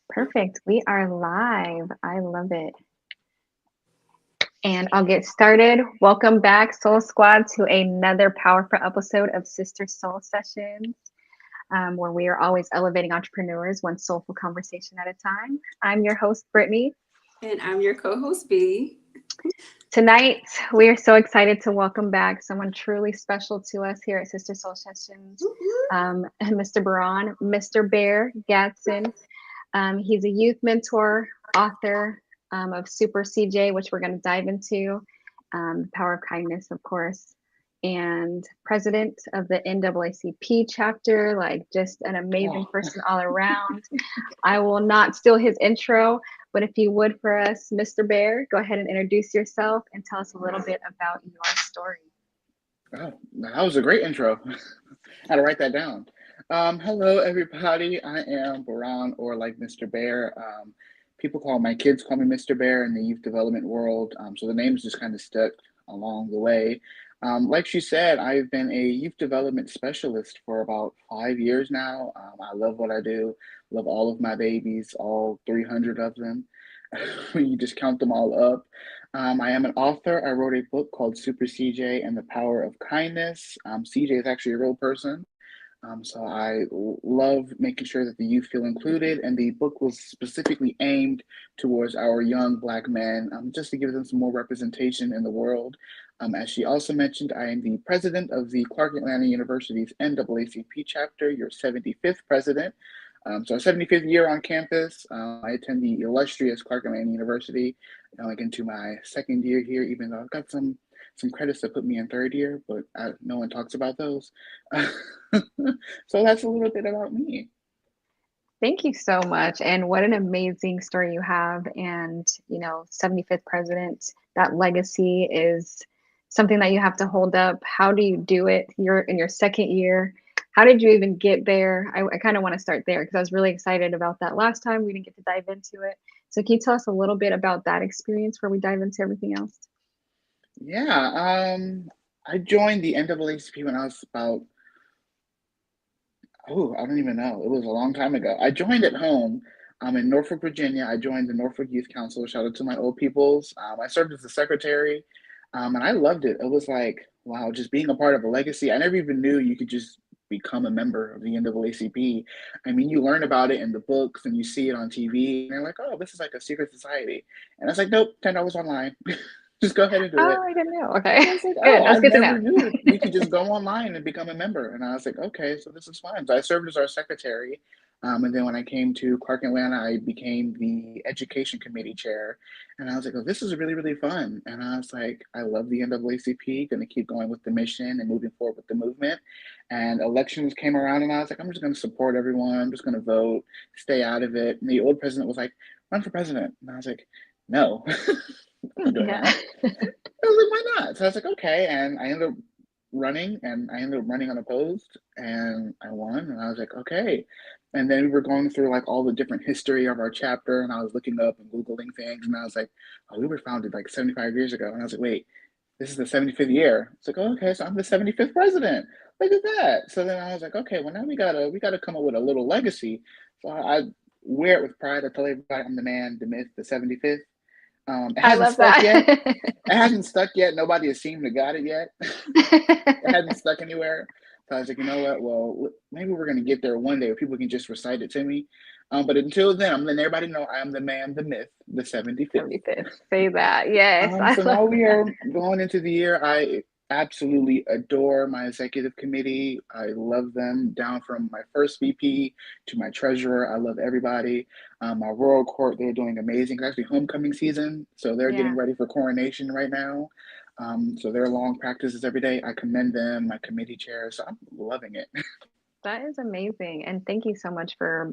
Perfect. We are live. I love it. And I'll get started. Welcome back, Soul Squad, to another powerful episode of Sister Soul Sessions, where we are always elevating entrepreneurs one soulful conversation at a time. I'm your host, Brittany. And I'm your co-host, B. Tonight, we are so excited to welcome back someone truly special to us here at Sister Soul Sessions, Mr. Mr. Barhn Gadson. He's a youth mentor, author of Super CJ, which we're going to dive into, the power of kindness, of course, and president of the NAACP chapter, like just an amazing person all around. I will not steal his intro, but if you would for us, Mr. Barhn, go ahead and introduce yourself and tell us a little bit about your story. Oh, that was a great intro. I had to write that down. Hello, everybody. I am Barhn, or like Mr. Barhn. My kids call me Mr. Barhn in the youth development world. So the name's just kind of stuck along the way. Like she said, I've been a youth development specialist for about 5 years now. I love what I do. Love all of my babies, all 300 of them. When you just count them all up. I am an author. I wrote a book called Super CJ and the Power of Kindness. CJ is actually a real person. So I love making sure that the youth feel included, and the book was specifically aimed towards our young Black men, just to give them some more representation in the world. As she also mentioned, I am the president of the Clark Atlanta University's NAACP chapter, your 75th president. So 75th year on campus. I attend the illustrious Clark Atlanta University. I'm like into my second year here, even though I've got some credits that put me in third year, but no one talks about those. So that's a little bit about me. Thank you so much. And what an amazing story you have. And, 75th president, that legacy is something that you have to hold up. How do you do it? You're in your second year. How did you even get there? I kind of want to start there because I was really excited about that last time. We didn't get to dive into it. So can you tell us a little bit about that experience before we dive into everything else? Yeah, I joined the NAACP when I was about, I don't even know. It was a long time ago. I joined at home. I'm in Norfolk, Virginia. I joined the Norfolk Youth Council. Shout out to my old peoples. I served as the secretary, and I loved it. It was like, wow, just being a part of a legacy. I never even knew you could just become a member of the NAACP. I mean, you learn about it in the books and you see it on TV, and they're like, oh, this is like a secret society. And I was like, nope, $10 online. Just go ahead and do it. Oh, I didn't know. Okay. I was like, Good. oh, That's I good to never know. knew you could just go online and become a member. And I was like, okay, so this is fine. So I served as our secretary. And then when I came to Clark Atlanta, I became the education committee chair. And I was like, oh, this is really, really fun. And I was like, I love the NAACP, going to keep going with the mission and moving forward with the movement. And elections came around, and I was like, I'm just going to support everyone. I'm just going to vote, stay out of it. And the old president was like, run for president. And I was like, no, I'm not doing that. I was like, why not? So I was like, okay. And I ended up running unopposed, and I won. And I was like, okay. And then we were going through like all the different history of our chapter, and I was looking up and Googling things, and I was like, oh, we were founded like 75 years ago. And I was like, wait, this is the 75th year. It's like, oh, okay, so I'm the 75th president. Look at that. So then I was like, okay, well now we gotta come up with a little legacy. So I wear it with pride. I tell everybody I'm the man, the myth, the 75th. It I hasn't love stuck yet. that. It hasn't stuck yet. Nobody has seemed to got it yet. It hasn't stuck anywhere. So I was like, you know what? Well, maybe we're gonna get there one day where people can just recite it to me. But until then, I'm letting everybody know I am the man, the myth, the 75th. 75th. Say that. Yes. So now we are going into the year. I absolutely adore my executive committee. I love them down from my first VP to my treasurer. I love everybody. My royal court, they're doing amazing. It's actually homecoming season, so they're getting ready for coronation right now. So they're long practices every day. I commend them, my committee chair. So I'm loving it. That is amazing. And thank you so much for,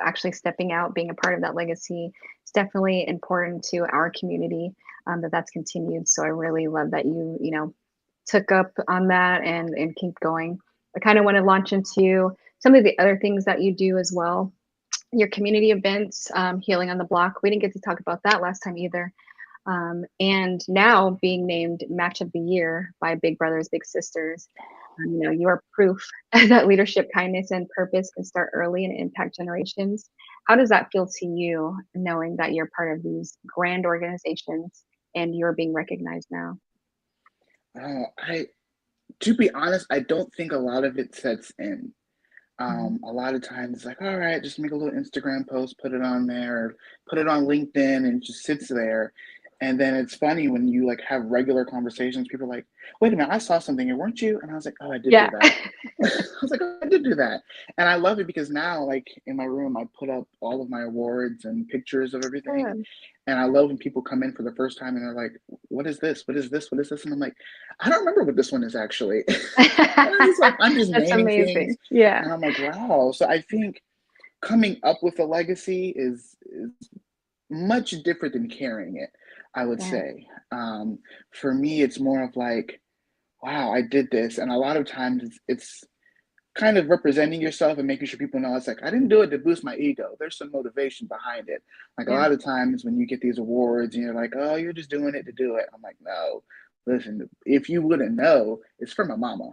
actually stepping out, being a part of that legacy. It's definitely important to our community that's continued. So I really love that you took up on that and keep going. I kind of want to launch into some of the other things that you do as well. Your community events, Healing on the Block. We didn't get to talk about that last time either. And now being named Match of the Year by Big Brothers Big Sisters. You are proof that leadership, kindness, and purpose can start early and impact generations. How does that feel to you, knowing that you're part of these grand organizations and you're being recognized now? I To be honest, I don't think a lot of it sets in. Mhm. A lot of times it's like, all right, just make a little Instagram post, put it on there, or put it on LinkedIn, and it just sits there. And then it's funny when you like have regular conversations, people are like, wait a minute, I saw something and weren't you? And I was like, oh, I did do Yeah. that. I was like, oh, I did do that. And I love it because now, like in my room, I put up all of my awards and pictures of everything. Good. And I love when people come in for the first time and they're like, what is this? What is this? What is this? And I'm like, I don't remember what this one is actually. I'm just That's naming things amazing. Yeah. and I'm like, wow. So I think coming up with a legacy is much different than carrying it, I would Yeah. say. For me, it's more of like, wow, I did this. And a lot of times it's kind of representing yourself and making sure people know it's like, I didn't do it to boost my ego. There's some motivation behind it. Like a Yeah. lot of times when you get these awards and you're like, oh, you're just doing it to do it. I'm like, no, listen, if you wouldn't know, it's for my mama.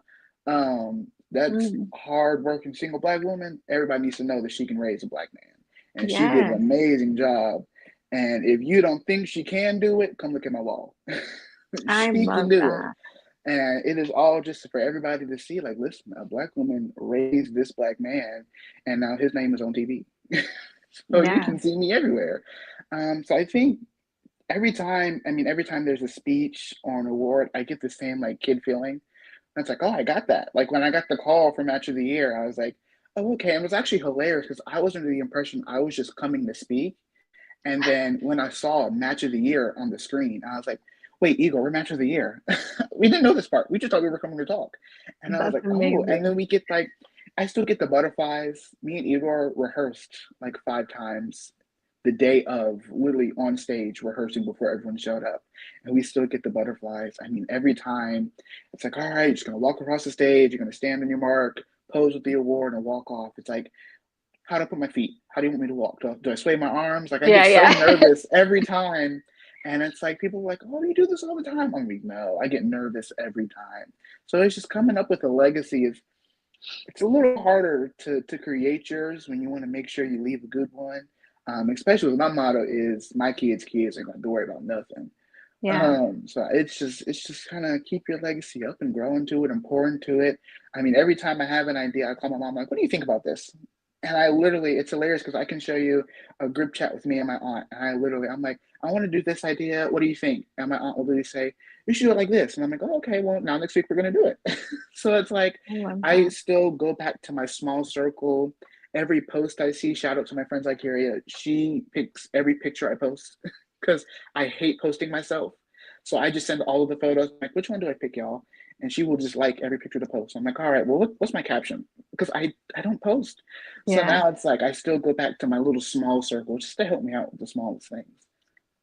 That's Mm. hard working single black woman. Everybody needs to know that she can raise a black man. And she did an Yes. amazing job. And if you don't think she can do it, come look at my wall. I She can love do it. that. And it is all just for everybody to see, like, listen, a black woman raised this black man, and now his name is on TV. So you Yeah. can see me everywhere. So I think every time there's a speech or an award, I get the same like kid feeling. And it's like, oh, I got that. Like when I got the call for Match of the Year, I was like, oh, okay. And it was actually hilarious because I was under the impression I was just coming to speak. And then when I saw Match of the Year on the screen, I was like, wait, Igor, we're Match of the Year. We didn't know this part. We just thought we were coming to talk. And I was That's like, oh, and amazing. then we get like, I still get the butterflies. Me and Igor rehearsed like 5 times the day of, literally on stage rehearsing before everyone showed up. And we still get the butterflies. I mean, every time it's like, all right, you're just going to walk across the stage, you're going to stand on your mark, pose with the award, and walk off. It's like, how do I put my feet? How do you want me to walk? Do I sway my arms? Like I Yeah, get so yeah. nervous every time. And it's like people are like, oh, you do this all the time. I'm like, no, I get nervous every time. So it's just coming up with a legacy is it's a little harder to create yours when you want to make sure you leave a good one. Especially with my motto is my kids ain't gonna worry about nothing. Yeah. So it's just kind of keep your legacy up and grow into it and pour into it. I mean, every time I have an idea, I call my mom like, "What do you think about this?" And I literally, it's hilarious because I can show you a group chat with me and my aunt, and I'm like, "I want to do this idea. What do you think?" And my aunt will literally say, "You should do it like this," and I'm like, "Oh, okay. Well, now next week we're gonna do it." So it's like I love I that. still go back to my small circle. Every post I see, shout out to my friend Zykeria. She picks every picture I post because I hate posting myself. So I just send all of the photos. I'm like, which one do I pick, y'all? And she will just like every picture to post. I'm like, all right, well, what's my caption? Because I don't post. So Yeah. now it's like I still go back to my little small circle just to help me out with the smallest things.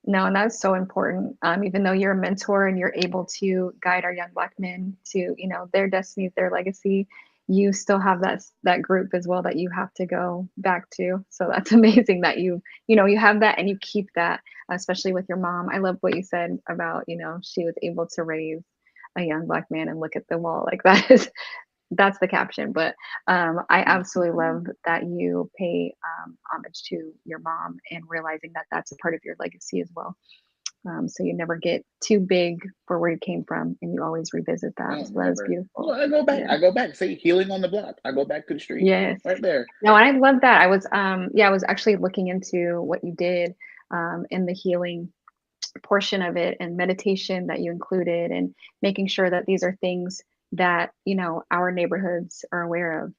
No, and that's so important. Even though you're a mentor and you're able to guide our young black men to, their destinies, their legacy, you still have that group as well that you have to go back to. So that's amazing that you have that and you keep that, especially with your mom. I love what you said about, she was able to raise a young black man and look at the wall like that is that's the caption. But I absolutely love that you pay homage to your mom and realizing that that's a part of your legacy as well. So you never get too big for where you came from, and you always revisit that. No, So that is never. beautiful. Well, I go back. Yeah. I go back. Say healing on the block. I go back to the street. Yes. Right there. No, and I love that. I was actually looking into what you did in the healing portion of it and meditation that you included and making sure that these are things that our neighborhoods are aware of.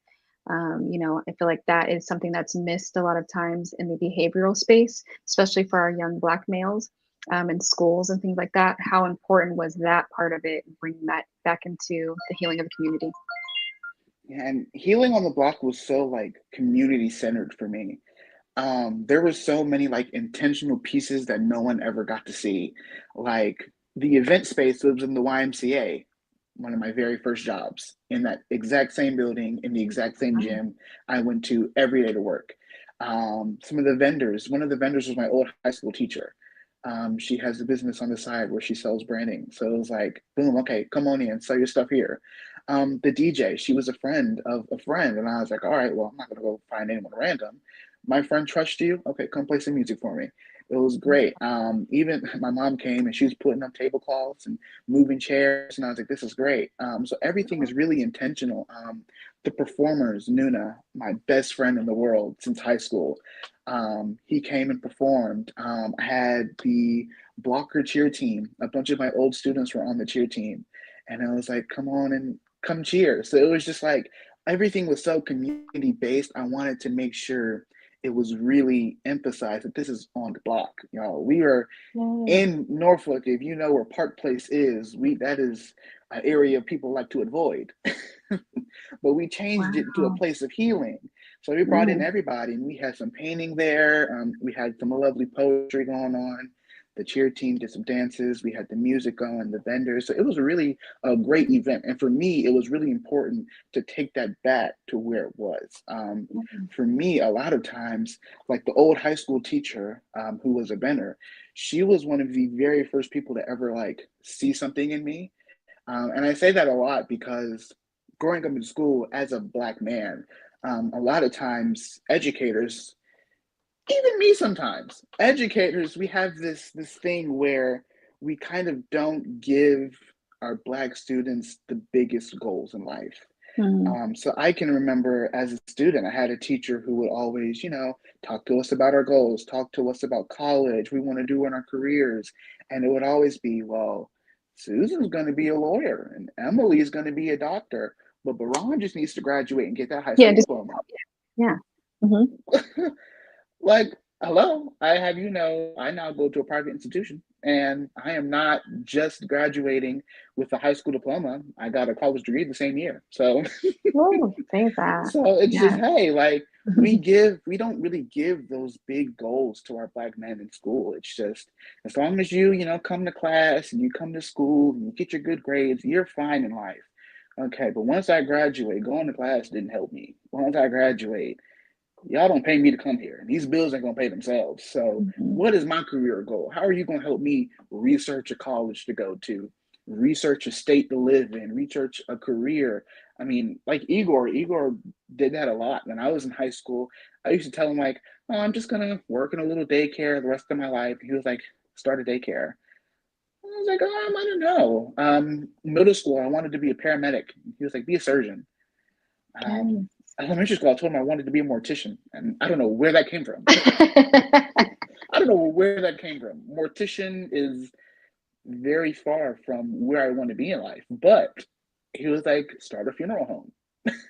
I feel like that is something that's missed a lot of times in the behavioral space, especially for our young black males in schools and things like that. How important was that part of it, bringing that back into the healing of the community? And healing on the block was so like community centered for me. There were so many like intentional pieces that no one ever got to see. Like the event space was in the YMCA, one of my very first jobs, in that exact same building, in the exact same Oh, gym I went to every day to work. Some of the vendors, one of the vendors was my old high school teacher. She has a business on the side where she sells branding. So it was like, boom, okay, come on in, sell your stuff here. the DJ. She was a friend of a friend, and I was like, all right, well, I'm not gonna go find anyone random. My friend trusts you. Okay, come play some music for me. It was great. Even my mom came and she was putting up tablecloths and moving chairs, and I was like, this is great. So everything is really intentional. The performers, Nuna, my best friend in the world since high school, he came and performed. I had the blocker cheer team. A bunch of my old students were on the cheer team, and I was like, come on and come cheer. So it was just like everything was so community based. I wanted to make sure it was really emphasized that this is on the block. You know, we are in Norfolk. If you know where Park Place is, we that is an area people like to avoid. But we changed it into a Wow. place of healing. So we brought in everybody, and we had some painting there. We had some lovely poetry going on. The cheer team did some dances. We had the music going, the vendors. So it was really a great event. And for me, it was really important to take that back to where it was. For me, a lot of times, like the old high school teacher who was a vendor, she was one of the very first people to ever like see something in me. And I say that a lot because growing up in school as a black man, a lot of times educators, even me sometimes, educators, we have this thing where we kind of don't give our black students the biggest goals in life. So I can remember as a student, I had a teacher who would always, talk to us about our goals, talk to us about college, we want to do in our careers. And it would always be, well, Susan's going to be a lawyer and Emily's going to be a doctor, but Barhn just needs to graduate and get that high Yeah, school just diploma. yeah. Hmm. Like, hello, I have I now go to a private institution and I am not just graduating with a high school diploma. I got a college degree the same year. So Oh, say that. so it's just, Yes. hey, like we don't really give those big goals to our black men in school. It's just as long as come to class and you come to school and you get your good grades, you're fine in life. Okay, but once I graduate, going to class didn't help me. Once I graduate, y'all don't pay me to come here. These bills ain't gonna pay themselves. So Mhm. what is my career goal? How are you gonna help me research a college to go to, research a state to live in, research a career? I mean, like Igor did that a lot. When I was in high school, I used to tell him like, oh, I'm just gonna work in a little daycare the rest of my life. He was like, start a daycare. I was like, I don't know. Middle school, I wanted to be a paramedic. He was like, be a surgeon. Um, Yes. Elementary school, I told him I wanted to be a mortician, and I don't know where that came from. I don't know where that came from. Mortician is very far from where I want to be in life, but he was like, start a funeral home.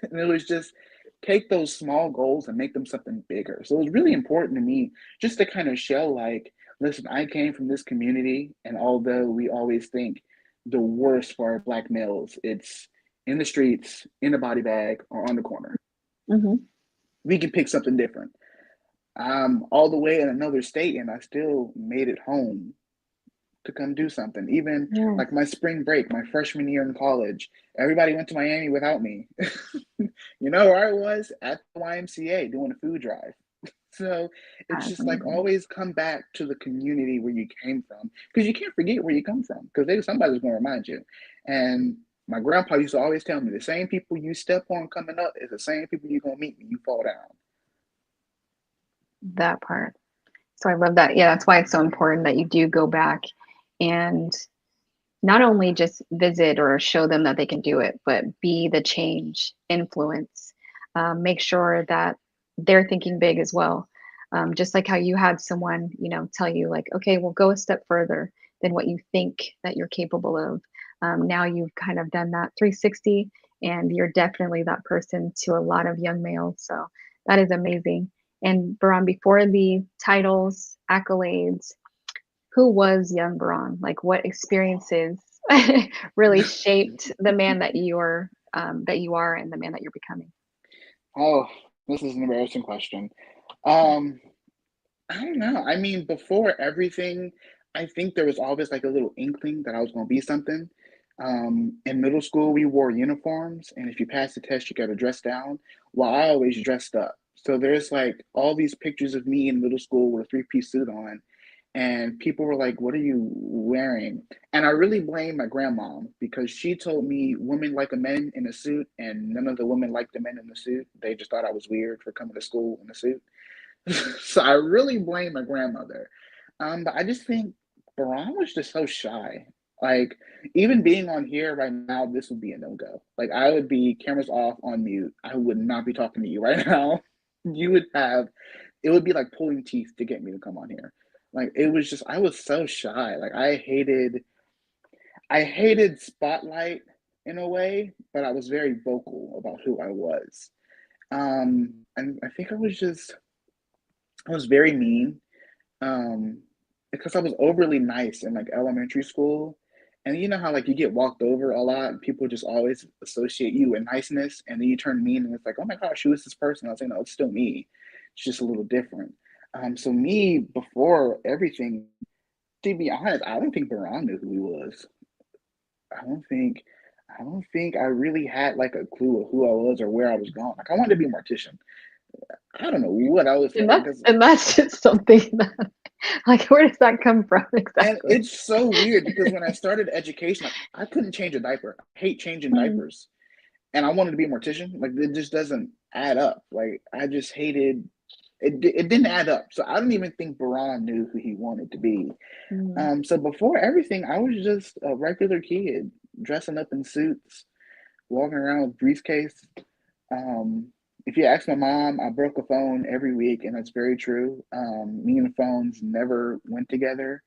And it was just take those small goals and make them something bigger. So it was really important to me just to kind of show, like, listen, I came from this community, and although we always think the worst for our black males, it's in the streets, in a body bag, or on the corner. Hmm. We can pick something different. All the way in another state, and I still made it home to come do something. Even Yes. like my spring break, my freshman year in college, everybody went to Miami without me. You know where I was? At the YMCA doing a food drive. So it's That's just like amazing. always come back to the community where you came from because you can't forget where you come from because somebody's going to remind you. And my grandpa used to always tell me the same people you step on coming up is the same people you're going to meet when you fall down. That part. So I love that. Yeah, that's why it's so important that you do go back and not only just visit or show them that they can do it, but be the change, influence, make sure that they're thinking big as well. Just like how you had someone, tell you like, okay, well, go a step further than what you think that you're capable of. Now you've kind of done that 360, and you're definitely that person to a lot of young males. So that is amazing. And Baran, before the titles, accolades, who was young Braun? Like what experiences really shaped the man that you are and the man that you're becoming? Oh, this is an embarrassing question. Um, I don't know. I mean, before everything, I think there was always like a little inkling that I was going to be something. In middle school, we wore uniforms, and if you passed the test, you got to dress down. Well, I always dressed up. So there's like all these pictures of me in middle school with a three-piece suit on, and people were like, "What are you wearing?" And I really blame my grandma because she told me women like a man in a suit, and none of the women liked the men in the suit. They just thought I was weird for coming to school in a suit. So I really blame my grandmother. But I just think Baran was just so shy. Like, even being on here right now, this would be a no go. Like, I would be cameras off, on mute. I would not be talking to you right now. You would have, it would be like pulling teeth to get me to come on here. Like, it was just, I was so shy. Like, I hated spotlight in a way, but I was very vocal about who I was. And I think I was very mean, um, because I was overly nice in like elementary school. And you know how like you get walked over a lot and people just always associate you with niceness, and then you turn mean and it's like, oh my gosh, who is this person? I was like, no, it's still me. It's just a little different. So me before everything, to be honest, I don't think Baran knew who he was. I don't think I don't think I really had like a clue of who I was or where I was going. Like I wanted to be a mortician. I don't know what I was And thinking that's because and that's just something that, like, where does that come from and exactly? it's so weird because when I started education, like I couldn't change a diaper. I hate changing Mm, diapers. And I wanted to be a mortician. Like it just doesn't add up. Like I just hated it. It didn't add up. So I don't even think Baran knew who he wanted to be. mm, So before everything, I was just a regular kid dressing up in suits, walking around with briefcase. Um, if you ask my mom, I broke a phone every week, and that's very true. Me and phones never went together.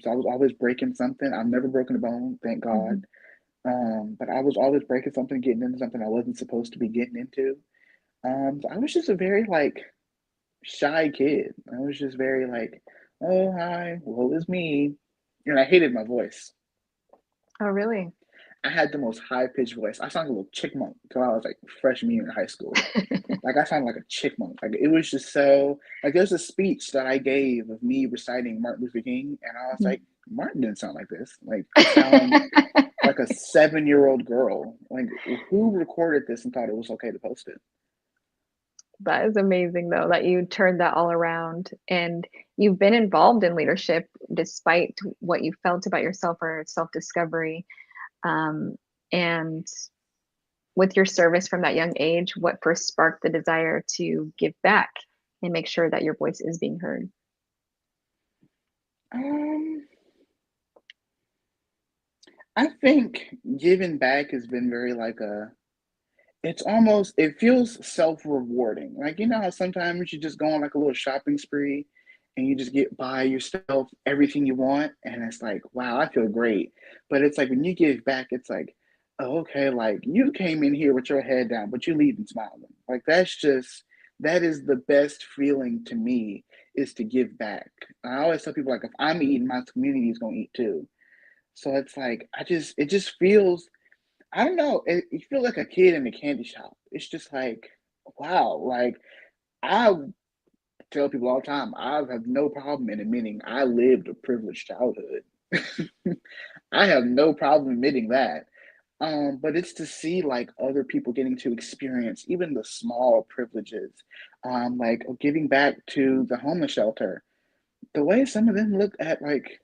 So I was always breaking something. I've never broken a bone, thank God. mhm. But I was always breaking something, getting into something I wasn't supposed to be getting into. So I was just a very like shy kid. I was just very like, oh hi, woe is me, and I hated my voice. Oh, really? I had the most high pitched voice. I sounded like a little chipmunk until I was like freshman year in high school. Like I sounded like a chipmunk. Like it was just so like there's a speech that I gave of me reciting Martin Luther King, and I was like, Martin didn't sound like this. Like I sound like a 7-year-old girl. Like who recorded this and thought it was okay to post it? That is amazing, though, that you turned that all around and you've been involved in leadership despite what you felt about yourself or self-discovery. Um, and with your service from that young age, what first sparked the desire to give back and make sure that your voice is being heard? Um, I think giving back has been very like a it's almost it feels self-rewarding. Like you know how sometimes you just go on like a little shopping spree and you just get buy yourself everything you want and it's like, wow, I feel great. But it's like when you give back, it's like, oh, okay, like you came in here with your head down, but you leaving smiling. Like that is the best feeling to me is to give back. I always tell people like if I'm eating, my community is gonna eat too. So it's like it just feels I don't know. You feel like a kid in a candy shop. It's just like, wow. Like I tell people all the time, I have no problem in admitting I lived a privileged childhood. I have no problem admitting that. But it's to see like other people getting to experience even the small privileges, like giving back to the homeless shelter. The way some of them look at like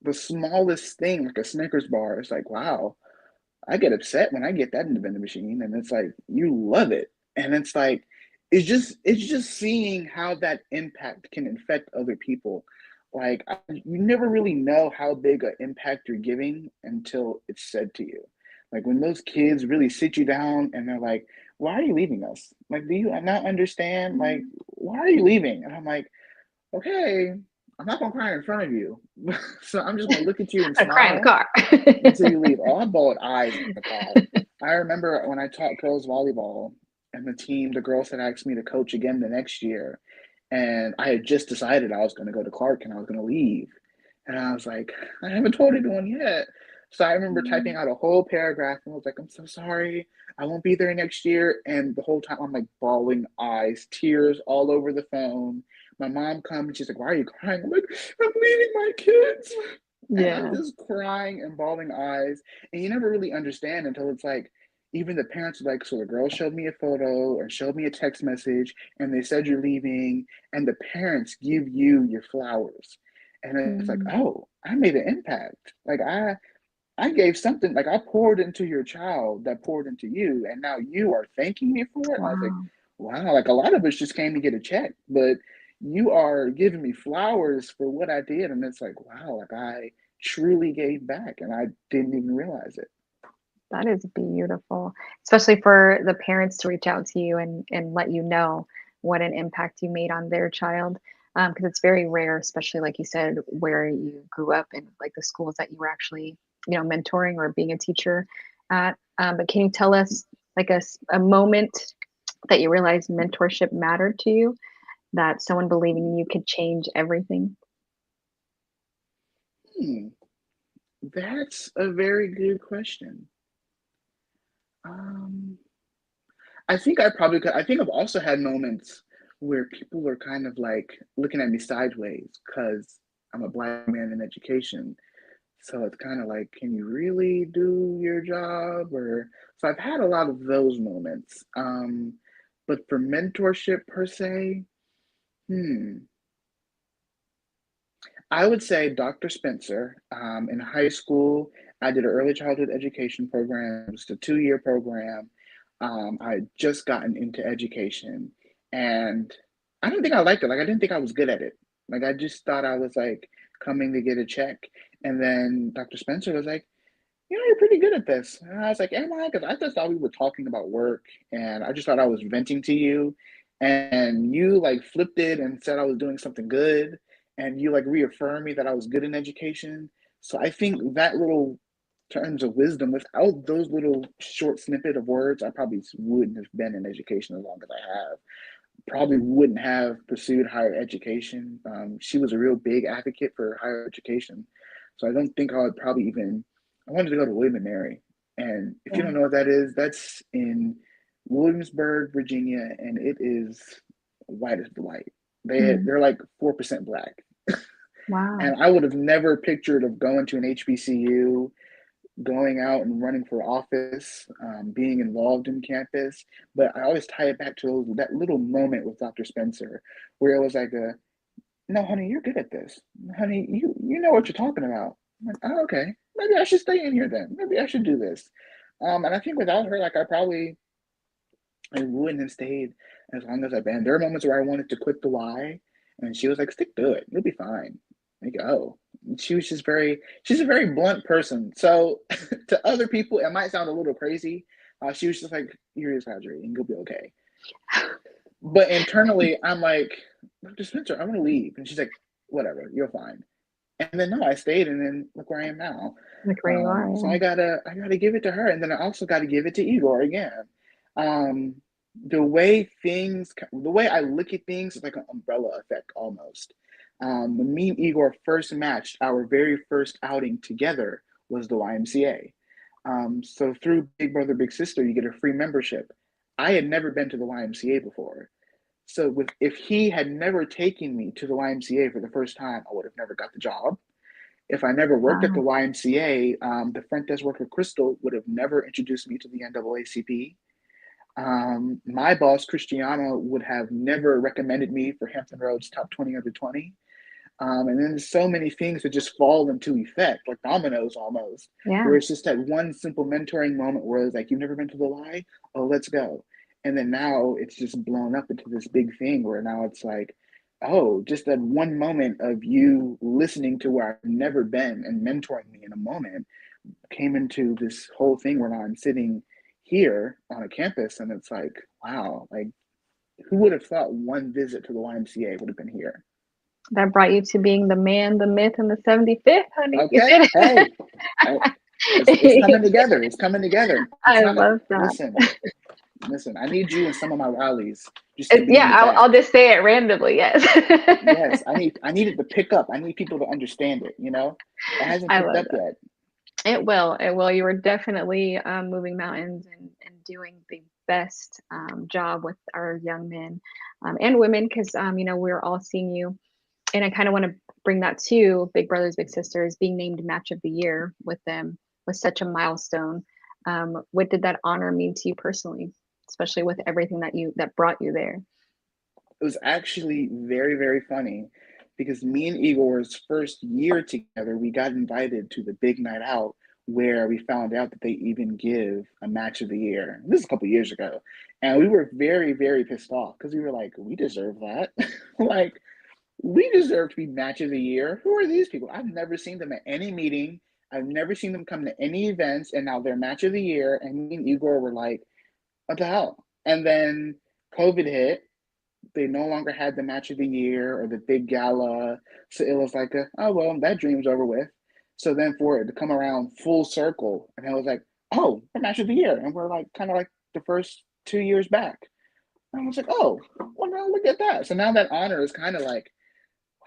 the smallest thing, like a Snickers bar, it's like, wow, I get upset when I get that in the vending machine, and it's like you love it, and it's like it's just seeing how that impact can affect other people. Like you never really know how big an impact you're giving until it's said to you. Like when those kids really sit you down and they're like, "Why are you leaving us? Like, do you not understand? Like, why are you leaving?" And I'm like, "Okay, I'm not gonna cry in front of you, so I'm just gonna look at you and I cry in the smile." car. Until you leave. Oh, I bawled eyes in the car. I remember when I taught girls volleyball and the girls had asked me to coach again the next year. And I had just decided I was going to go to Clark and I was going to leave. And I was like, I haven't told anyone yet. So I remember typing out a whole paragraph and I was like, I'm so sorry. I won't be there next year. And the whole time I'm like bawling eyes, tears all over the phone. My mom comes and she's like, why are you crying? I'm like, I'm leaving my kids. And I'm Yeah. just crying and bawling eyes. And you never really understand until it's like, even the parents are like, so the girl showed me a photo or showed me a text message and they said you're leaving. And the parents give you your flowers. And it's like, Mm. oh, I made an impact. Like I gave something, like I poured into your child that poured into you, and now you are thanking me for it. And I was like, Wow. wow, like a lot of us just came to get a check, but you are giving me flowers for what I did. And it's like, wow, like I truly gave back and I didn't even realize it. That is beautiful, especially for the parents to reach out to you and let you know what an impact you made on their child. Because it's very rare, especially like you said, where you grew up in like the schools that you were actually, mentoring or being a teacher at. But can you tell us like a moment that you realized mentorship mattered to you, that someone believing in you could change everything? Hmm, that's a very good question. Um, I think I probably could. I think I've also had moments where people are kind of like looking at me sideways because I'm a black man in education. So it's kind of like, can you really do your job? Or so I've had a lot of those moments. But for mentorship per se, hmm, I would say Dr. Spencer. In high school, I did an early childhood education program. It was a 2 year program. I had just gotten into education, and I don't think I liked it. Like I didn't think I was good at it. Like I just thought I was like coming to get a check. And then Dr. Spencer was like, you're pretty good at this. And I was like, am I? Because I just thought we were talking about work and I just thought I was venting to you. And you like flipped it and said I was doing something good. And you like reaffirmed me that I was good in education. So I think that little terms of wisdom, without those little short snippet of words, I probably wouldn't have been in education as long as I have. Probably wouldn't have pursued higher education. She was a real big advocate for higher education. So I don't think I would probably even, I wanted to go to William and Mary. And if you Yeah. don't know what that is, that's in Williamsburg, Virginia, and it is white as the light. Mm. They're like 4% black. Wow. And I would have never pictured of going to an HBCU, going out and running for office, being involved in campus. But I always tie it back to that little moment with Dr. Spencer, where it was like, "No, honey, you're good at this. Honey, you know what you're talking about." I'm like, "Oh, okay. Maybe I should stay in here then. Maybe I should do this." And I think without her, like I wouldn't have stayed as long as I've been. There are moments where I wanted to quit the Y, and she was like, "Stick to it. You'll be fine." Like, oh, she's a very blunt person. So to other people, it might sound a little crazy. She was just like, "You're exaggerating. You'll be okay." But internally, I'm like, "Dr. Spencer, I want to leave," and she's like, "Whatever, you're fine." And then no, I stayed, and then look where I am now. Like where you are. So Yeah. I gotta give it to her, and then I also got to give it to Igor again. Um, the way I look at things is like an umbrella effect almost. When me and Igor first matched, our very first outing together was the YMCA. So through Big Brother Big Sister, you get a free membership. I had never been to the YMCA before. So if he had never taken me to the YMCA for the first time, I would have never got the job. If I never worked at the Wow. YMCA, the front desk worker Crystal would have never introduced me to the NAACP. My boss Christiana would have never recommended me for Hampton Roads top 20 under 20. And then there's so many things that just fall into effect, like dominoes almost, Yeah. where it's just that one simple mentoring moment where it's like, you've never been to the Y? Oh, let's go. And then now it's just blown up into this big thing where now it's like, oh, just that one moment of you listening to where I've never been and mentoring me in a moment came into this whole thing where now I'm sitting here on a campus and it's like, wow, like who would have thought one visit to the YMCA would have been here? That brought you to being the man, the myth, and the 75th, honey. You Okay, did hey, I, it's coming it. together. It's coming together. It's I not. love that. Listen, listen. I need you in some of my rallies just to be in Yeah, the I'll back. just say it randomly. Yes. Yes, I need it to pick up. I need people to understand it. It hasn't I picked love up that. yet. It will. It will. You were definitely moving mountains and doing the best job with our young men and women because, we're all seeing you. And I kind of want to bring that to Big Brothers Big Sisters being named Match of the Year with them was such a milestone. What did that honor mean to you personally, especially with everything that brought you there? It was actually very, very funny. because me and Igor's first year together, we got invited to the big night out where we found out that they even give a match of the year. This is a couple years ago. And we were very, very pissed off because we were like, we deserve that. Like, we deserve to be match of the year. Who are these people? I've never seen them at any meeting. I've never seen them come to any events, and now they're match of the year. And me and Igor were like, what the hell? And then COVID hit. They no longer had the match of the year or the big gala. So it was like, oh, well, that dream's over with. So then for it to come around full circle, and I was like, oh, the match of the year. And we're like, kind of like the first 2 years back. And I was like, oh, well, now look at that. So now that honor is kind of like,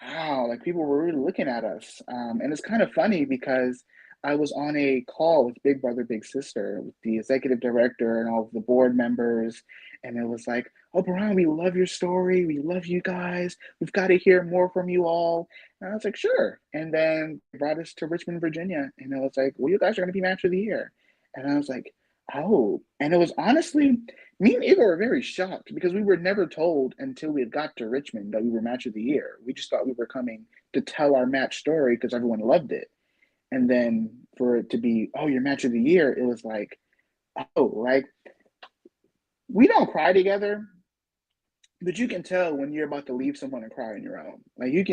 wow, like people were really looking at us. And it's kind of funny because I was on a call with Big Brother, Big Sister, with the executive director and all of the board members. And it was like, oh, Brian, we love your story. We love you guys. We've got to hear more from you all. And I was like, sure. And then they brought us to Richmond, Virginia. And it was like, well, you guys are going to be match of the year. And I was like, oh. And it was honestly, me and Igor were very shocked because we were never told until we had got to Richmond that we were match of the year. We just thought we were coming to tell our match story because everyone loved it. And then for it to be, oh, your match of the year, it was like, oh, like we don't cry together, but you can tell when you're about to leave someone and cry on your own. Like you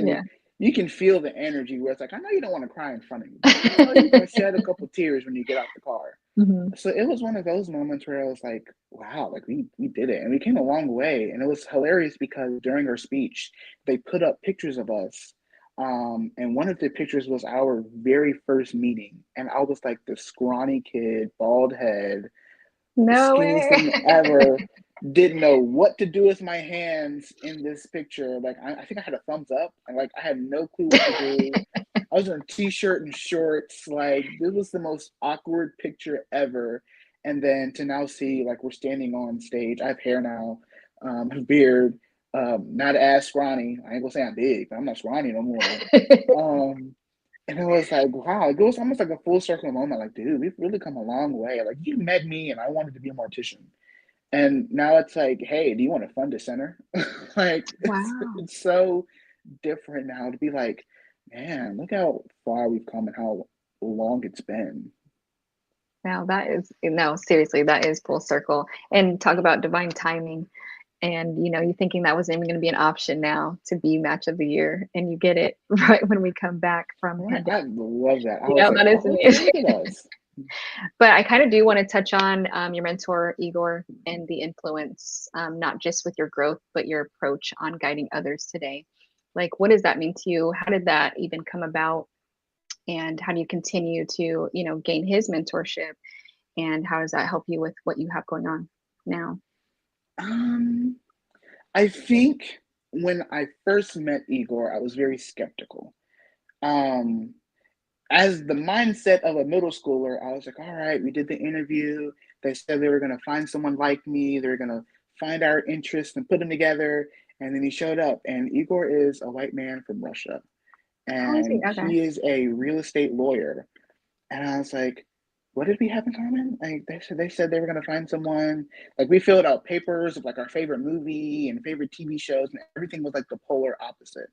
can feel the energy where it's like, I know you don't want to cry in front of me, but you know you're gonna shed a couple tears when you get out the car. Mm-hmm. So it was one of those moments where I was like, wow, like we did it. And we came a long way. And it was hilarious because during her speech, they put up pictures of us. And one of the pictures was our very first meeting. And I was like the scrawny kid, bald head, the No skinniest way. thing ever. Didn't know what to do with my hands in this picture. Like I think I had a thumbs up, and like I had no clue what to do. I was in a t-shirt and shorts. Like this was the most awkward picture ever. And then to now see like we're standing on stage. I have hair now, a beard, not as scrawny. I ain't gonna say I'm big, but I'm not scrawny no more. And it was like, wow, it was almost like a full circle moment. Like, dude, we've really come a long way. Like you met me and I wanted to be a mortician. And now it's like, hey, do you want to fund a center? Like Wow. it's so different now to be like, man, look how far we've come and how long it's been. Now that is, no, seriously, that is full circle. And talk about divine timing. And you thinking that wasn't even going to be an option now to be match of the year, and you get it right when we come back from Right. pandemic. I love that. I was like, That is oh, amazing. look at us. But I kind of do want to touch on your mentor, Igor, and the influence, not just with your growth, but your approach on guiding others today. Like, what does that mean to you? How did that even come about? And how do you continue to, gain his mentorship? And how does that help you with what you have going on now? Um, I think when I first met Igor, I was very skeptical. Um, as the mindset of a middle schooler, I was like, all right, we did the interview. They said they were going to find someone like me. They're going to find our interests and put them together. And then he showed up, and Igor is a white man from Russia, Oh, I see. and Okay. he is a real estate lawyer. And I was like, what did we have in common? Like they said they were going to find someone. Like we filled out papers of like our favorite movie and favorite TV shows, and everything was like the polar opposite.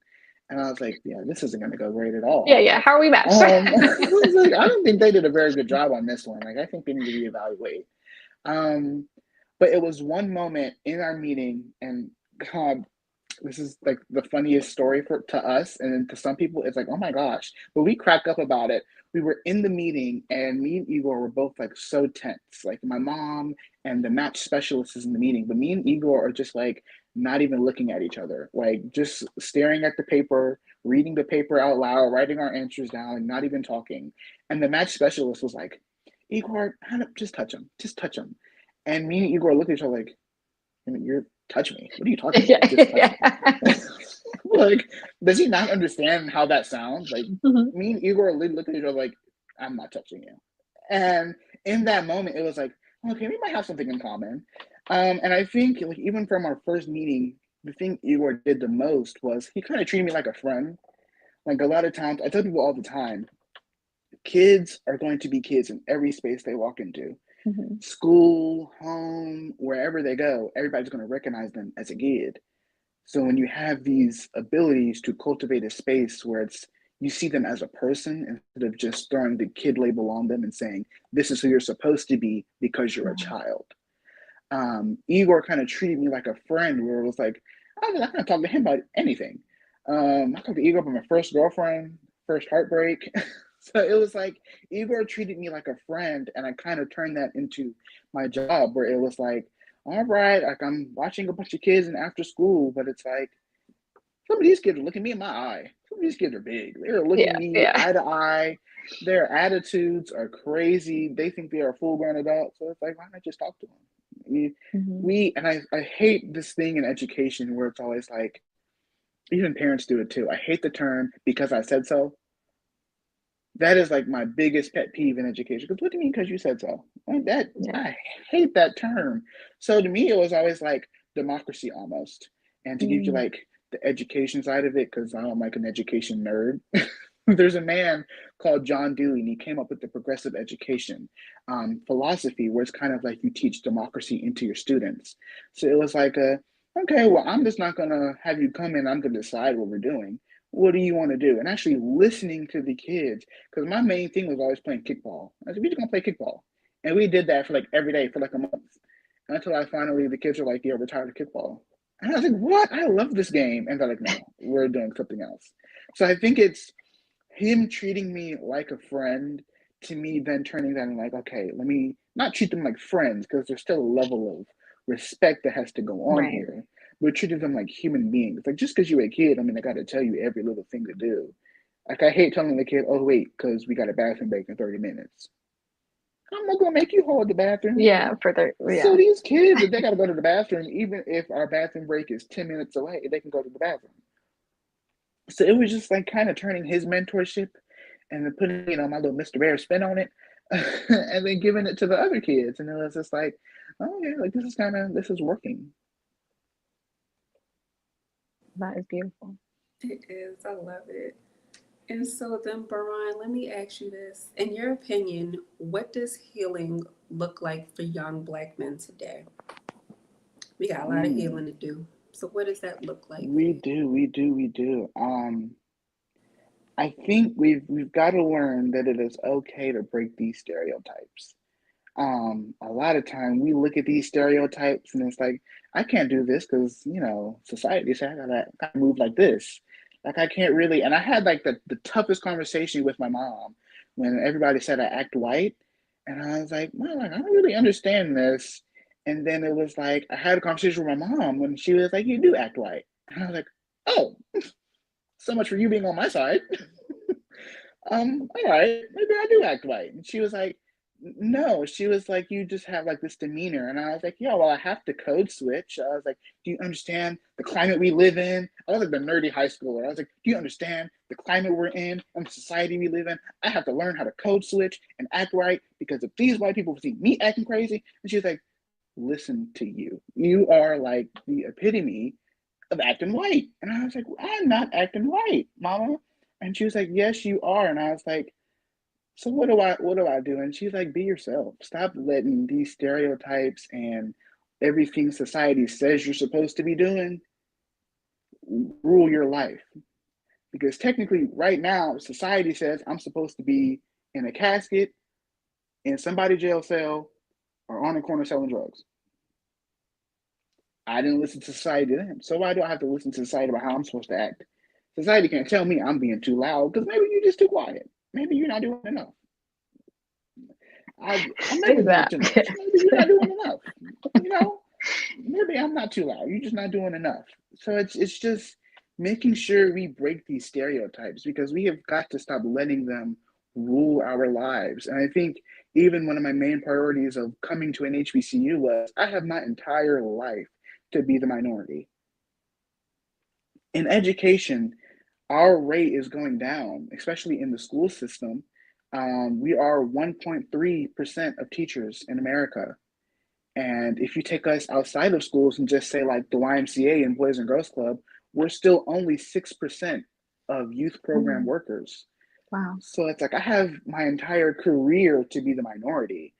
And I was like, yeah, this isn't going to go great at all. Yeah. How are we matched? I was like, I don't think they did a very good job on this one. Like, I think they need to reevaluate. Um, but it was one moment in our meeting, and God, this is like the funniest story to us, and then to some people, it's like, oh my gosh. But we crack up about it. We were in the meeting, and me and Igor were both like so tense. Like my mom and the match specialist is in the meeting, but me and Igor are just like not even looking at each other, like just staring at the paper, reading the paper out loud, writing our answers down, and not even talking. And the match specialist was like, Igor, just touch him, just touch him. And me and Igor looked at each other like, you're touch me. What are you talking about? Just touch me. Like, does he not understand how that sounds? Like, Mhm. me and Igor look at each other like, I'm not touching you. And in that moment, it was like, okay, we might have something in common. And I think, like, even from our first meeting, the thing Igor did the most was he kind of treated me like a friend. Like, a lot of times, I tell people all the time, kids are going to be kids in every space they walk into. Mhm. School, home, wherever they go, everybody's going to recognize them as a kid. So when you have these abilities to cultivate a space where you see them as a person instead of just throwing the kid label on them and saying, this is who you're supposed to be because you're a child. Igor kind of treated me like a friend where it was like, I was not going to talk to him about anything. I talked to Igor about my first girlfriend, first heartbreak. So it was like Igor treated me like a friend, and I kind of turned that into my job where it was like, all right, like I'm watching a bunch of kids in after school, but it's like some of these kids are looking me in my eye. Some of these kids are big. They're looking me eye to eye. Their attitudes are crazy. They think they are full-grown adults. So it's like, why not just talk to them? I hate this thing in education where it's always like, even parents do it too. I hate the term because I said so. That is like my biggest pet peeve in education. Because what do you mean because you said so? Like that, I hate that term. So to me, it was always like democracy almost. And to give you like the education side of it, because I'm like an education nerd. There's a man called John Dewey, and he came up with the progressive education philosophy, where it's kind of like you teach democracy into your students. So it was like, okay, well, I'm just not going to have you come in. I'm going to decide what we're doing. What do you want to do? And actually listening to the kids, because my main thing was always playing kickball. I said, we're just going to play kickball. And we did that for like every day for like a month. Until I finally, the kids were like, yeah, we're tired of kickball. And I was like, what? I love this game. And they're like, no, we're doing something else. So I think it's him treating me like a friend, to me then turning that and like, okay, let me not treat them like friends, because there's still a level of respect that has to go on here, but treating them like human beings. Like, just because you're a kid, I mean, I got to tell you every little thing to do. Like, I hate telling the kid, oh wait, because we got a bathroom break in 30 minutes. I'm not gonna make you hold the bathroom. So these kids, if they gotta go to the bathroom, even if our bathroom break is 10 minutes away, they can go to the bathroom. So it was just like kind of turning his mentorship and then putting, my little Mr. Bear spin on it, and then giving it to the other kids. And it was just like, oh yeah, like this is working. That is beautiful. It is. I love it. And so then, Barhn, let me ask you this. In your opinion, what does healing look like for young Black men today? We got a lot of healing to do. So what does that look like? We do. I think we've got to learn that it is okay to break these stereotypes. A lot of time we look at these stereotypes and it's like, I can't do this because, society said I gotta move like this. Like I can't really, and I had like the toughest conversation with my mom when everybody said I act white. And I was like, Mom, like, I don't really understand this. And then it was like, I had a conversation with my mom when she was like, you do act white. And I was like, oh, so much for you being on my side. All right, maybe I do act white. And she was like, no, she was like, you just have like this demeanor. And I was like, yeah, well, I have to code switch. I was like, do you understand the climate we live in? I was like the nerdy high schooler. I was like, do you understand the climate we're in and the society we live in? I have to learn how to code switch and act right, because if these white people see me acting crazy, and she was like, listen to you. You are like the epitome of acting white. And I was like, I'm not acting white, mama. And she was like, yes, you are. And I was like, so what do I do? And she's like, be yourself. Stop letting these stereotypes and everything society says you're supposed to be doing rule your life. Because technically, right now, society says I'm supposed to be in a casket, in somebody's jail cell, or on a corner selling drugs. I didn't listen to society then. So why do I have to listen to society about how I'm supposed to act? Society can't tell me I'm being too loud, because maybe you're just too quiet. Maybe you're not doing enough. I'm never doing too much. Maybe you're not doing enough. Maybe I'm not too loud. You're just not doing enough. So it's just making sure we break these stereotypes, because we have got to stop letting them rule our lives. And I think even one of my main priorities of coming to an HBCU was, I have my entire life to be the minority. In education, our rate is going down, especially in the school system. We are 1.3% of teachers in America. And if you take us outside of schools and just say like the YMCA and Boys and Girls Club, we're still only 6% of youth program workers. Wow. So it's like I have my entire career to be the minority.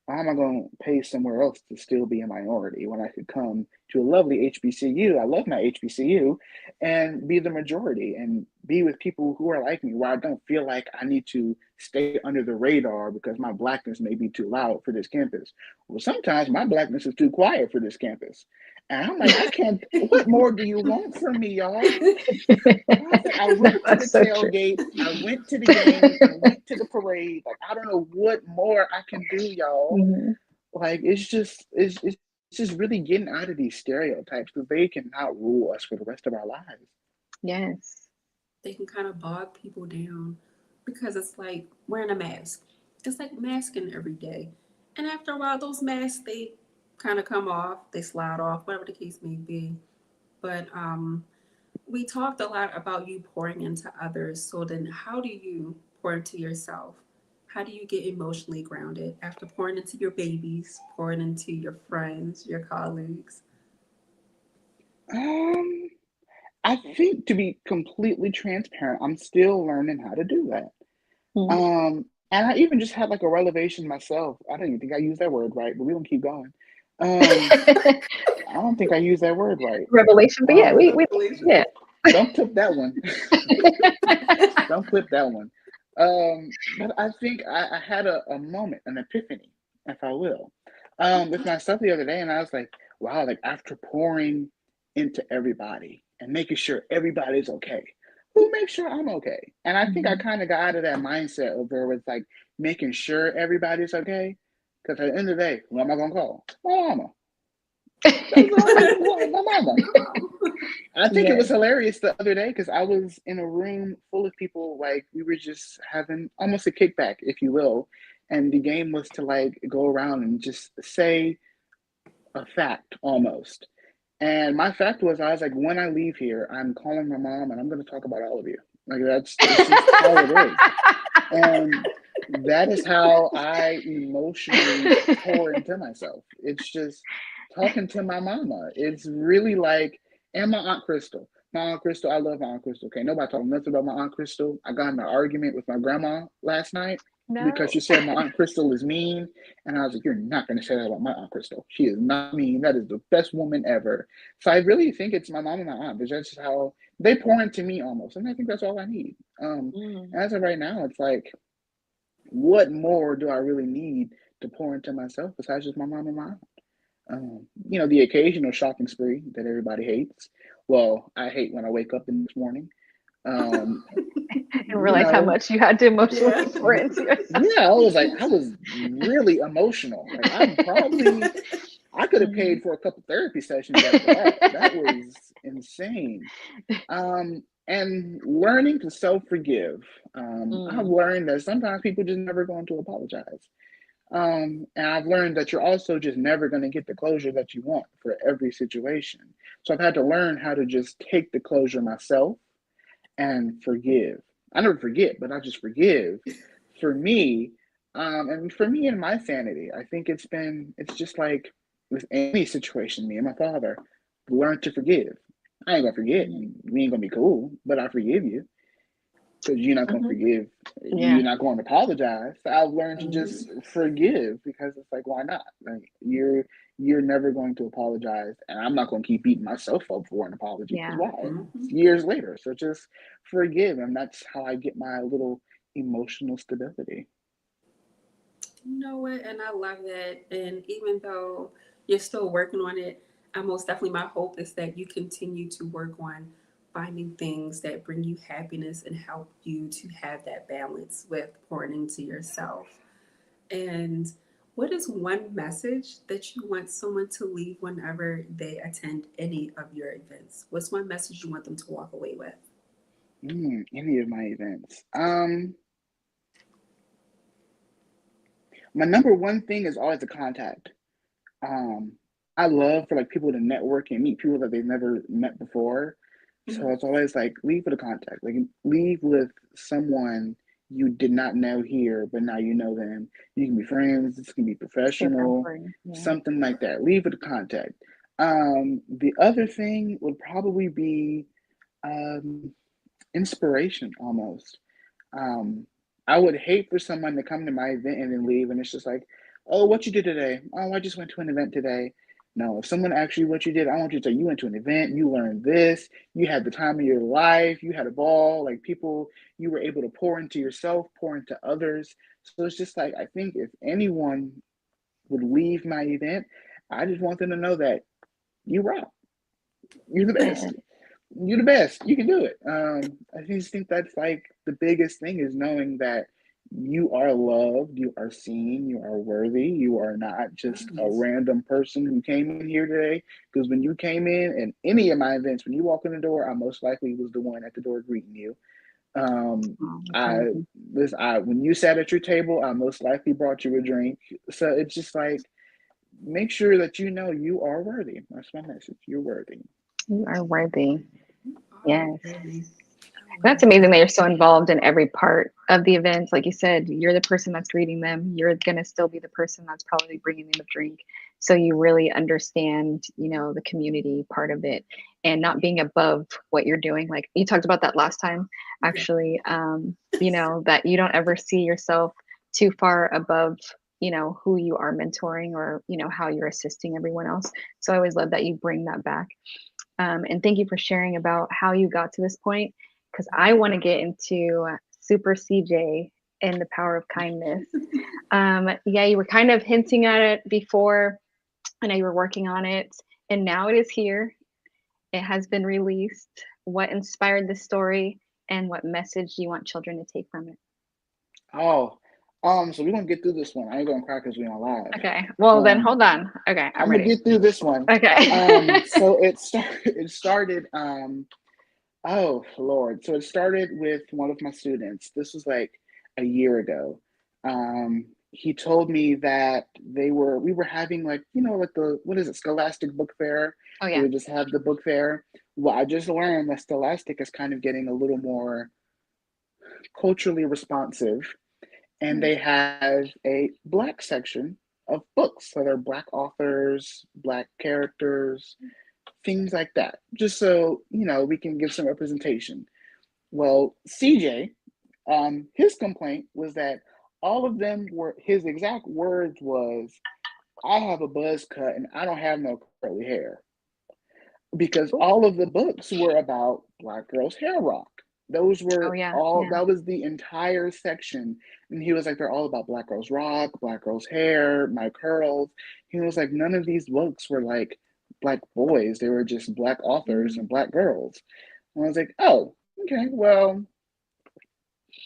why am I going to pay somewhere else to still be a minority when I could come to a lovely HBCU? I love my HBCU and be the majority and be with people who are like me, where I don't feel like I need to stay under the radar because my blackness may be too loud for this campus. Well, sometimes my blackness is too quiet for this campus. And I'm like, I can't, what more do you want from me, y'all? I said, I No, went to the that's so true. tailgate, I went to the game, I went to the parade. Like, I don't know what more I can do, y'all. Mhm. Like, it's just really getting out of these stereotypes because they cannot rule us for the rest of our lives. Yes. They can kind of bog people down because it's like wearing a mask. It's like masking every day. And after a while, those masks, they kind of come off, they slide off, whatever the case may be. But we talked a lot about you pouring into others. So then, how do you pour into yourself? How do you get emotionally grounded after pouring into your babies, pouring into your friends, your colleagues? Um, I think to be completely transparent, I'm still learning how to do that. Mm. And I even just had like a revelation myself. I don't even think I used that word right, but we're gonna keep going. Um, I don't think I used that word right. Revelation, but yeah, Um, we Revelation. yeah. don't clip that one. Don't clip that one. But I think I had a moment, an epiphany, if I will, with myself the other day, and I was like, wow, like after pouring into everybody and making sure everybody's okay, who makes sure I'm okay? And I think I Mhm. kind of got out of that mindset of where it's like making sure everybody's okay. Because at the end of the day, who am I gonna call? My mama. That's all I'm gonna call my mama. I think it Yes. was hilarious the other day because I was in a room full of people, like we were just having almost a kickback, if you will. And the game was to like go around and just say a fact almost. And my fact was, I was like, when I leave here, I'm calling my mom and I'm going to talk about all of you. Like it's just how it is. And that is how I emotionally pour into myself. It's just talking to my mama. It's really like, and my Aunt Crystal. My Aunt Crystal, I love my Aunt Crystal. Okay, nobody talking nothing about my Aunt Crystal. I got in an argument with my grandma last night because No. she said my Aunt Crystal is mean. And I was like, you're not going to say that about my Aunt Crystal. She is not mean. That is the best woman ever. So I really think it's my mom and my aunt. It's just how they pour into me almost. And I think that's all I need. Mm. As of right now, it's like, what more do I really need to pour into myself besides just my mom and my aunt? The occasional shopping spree that everybody hates. Well, I hate when I wake up the next morning. Um, And you realize how know, much you had to Yeah. emotionally pour into yourself. yeah, I was really emotional. Like I could have Mhm. paid for a couple therapy sessions after that. That was insane. And learning to self forgive. I've Mm. learned that sometimes people just never going to apologize. And I've learned that you're also just never going to get the closure that you want for every situation. So I've had to learn how to just take the closure myself and forgive. I never forget, but I just forgive for me. And for me and my sanity, I think it's just like with any situation, me and my father learn to forgive. I ain't gonna forget, Mhm. we ain't gonna be cool, but I forgive you because you're not going to Mhm. forgive, Yeah. you're not going to apologize. So I've learned to just Mhm. forgive because it's like, why not? Like you're never going to apologize, and I'm not going to keep beating myself up for an apology because Yeah. why? It's Mhm. years later, so just forgive, and that's how I get my little emotional stability. You know what? And I love that. And even though you're still working on it, I most definitely, my hope is that you continue to work on finding things that bring you happiness and help you to have that balance with pouring into yourself. And what is one message that you want someone to leave whenever they attend any of your events? What's one message you want them to walk away with? Any of my events. My number one thing is always the contact. Um, I love for like people to network and meet people that they've never met before. So Mhm. it's always like leave with a contact. Like leave with someone you did not know here, but now you know them. You can be friends, this can be Super professional, important. Yeah. something like that. Leave with a contact. The other thing would probably be um, inspiration almost. Um, I would hate for someone to come to my event and then leave, and it's just like, Oh, what you did today? Oh, I just went to an event today. No, if someone asks you what you did, I want you to say you went to an event, you learned this, you had the time of your life, you had a ball, like people, you were able to pour into yourself, pour into others. So it's just like, I think if anyone would leave my event, I just want them to know that you rock. You're the Yeah. best. You're the best. You can do it. I just think that's like the biggest thing is knowing that you are loved, you are seen, you are worthy, you are not just a Yes. random person who came in here today. Because when you came in any of my events, when you walk in the door, I most likely was the one at the door greeting you. Um, Oh, that's I amazing. when you sat at your table, I most likely brought you a drink. So it's just like make sure that you know you are worthy. That's my message. You're worthy. You are worthy. You are Yes. worthy. I That's love amazing that. that you're so involved in every part of the event. Like you said, you're the person that's greeting them. You're going to still be the person that's probably bringing them a drink. So you really understand, the community part of it and not being above what you're doing. Like you talked about that last time, Yeah. actually, that you don't ever see yourself too far above, who you are mentoring or, how you're assisting everyone else. So I always love that you bring that back. And thank you for sharing about how you got to this point, because I want to get into Super CJ and the power of kindness. Yeah, you were kind of hinting at it before. I know you were working on it, and now it is here. It has been released. What inspired the story, and what message do you want children to take from it? Oh, so we're gonna get through this one. I ain't gonna cry because we're on live. Okay, well then Um, hold on. Okay, I'm I'm gonna ready. get through this one. Okay. So it started. Oh Lord, so it started with one of my students. This was like a year ago. He told me that we were having like like the what is it Scholastic Book Fair. Oh They yeah. would just have the book fair. Well, I just learned that Scholastic is kind of getting a little more culturally responsive and they have a black section of books. So they're black authors, black characters, things like that. Just so, we can give some representation. Well, CJ, his complaint was that all of them were his exact words was, I have a buzz cut and I don't have no curly hair because Ooh. all of the books were about Black girls' hair rock. Those Oh were yeah. all, Yeah. that was the entire section. And he was like, they're all about Black girls' rock, Black girls' hair, my curls. He was like, none of these books were like Black boys, they were just Black authors Mm, and Black girls. And I was like, oh, okay, well,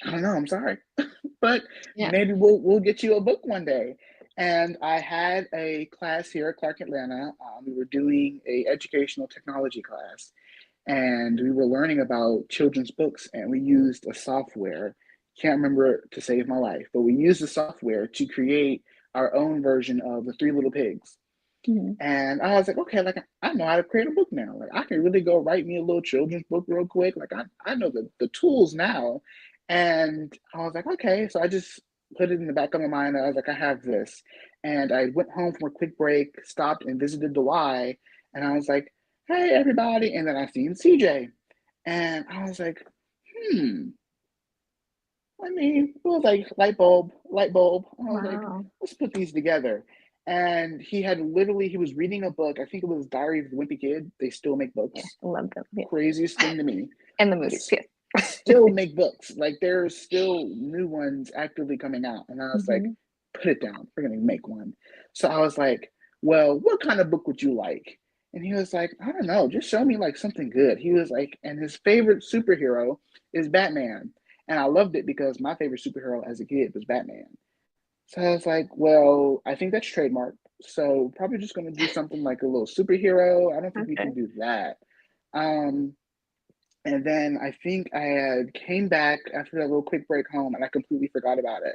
I don't know, I'm sorry. But yeah. maybe we'll get you a book one day. And I had a class here at Clark Atlanta. We were doing a educational technology class, and we were learning about children's books, and we used a software. Can't remember to save my life, but we used the software to create our own version of the Three Little Pigs. Mhm. And I was like, okay, like I know how to create a book now. Like I can really go write me a little children's book real quick. Like I know the tools now. And I was like, okay. So I just put it in the back of my mind. I was like, I have this. And I went home from a quick break, stopped and visited the Y. And I was like, hey everybody. And then I seen CJ. And I was like, hmm, I mean, it was like light bulb, light bulb. I was like, Wow. let's put these together. And he was reading a book. I think it was Diary of the Wimpy Kid. They still make Yeah. books. I love them. Yeah. Craziest thing to me. And the movies. Yeah. Still make books. Like there's still new ones actively coming out. And I was like, Hmm. put it down. We're gonna make one. So I was like, well, what kind of book would you like? And he was like, I don't know, just show me like something good. He was like, and his favorite superhero is Batman. And I loved it because my favorite superhero as a kid was Batman. So I was like, well, I think that's trademark. So probably just gonna do something like a little superhero. I don't think we can Okay. do that. Um, and then I think I had came back after that little quick break home and I completely forgot about it.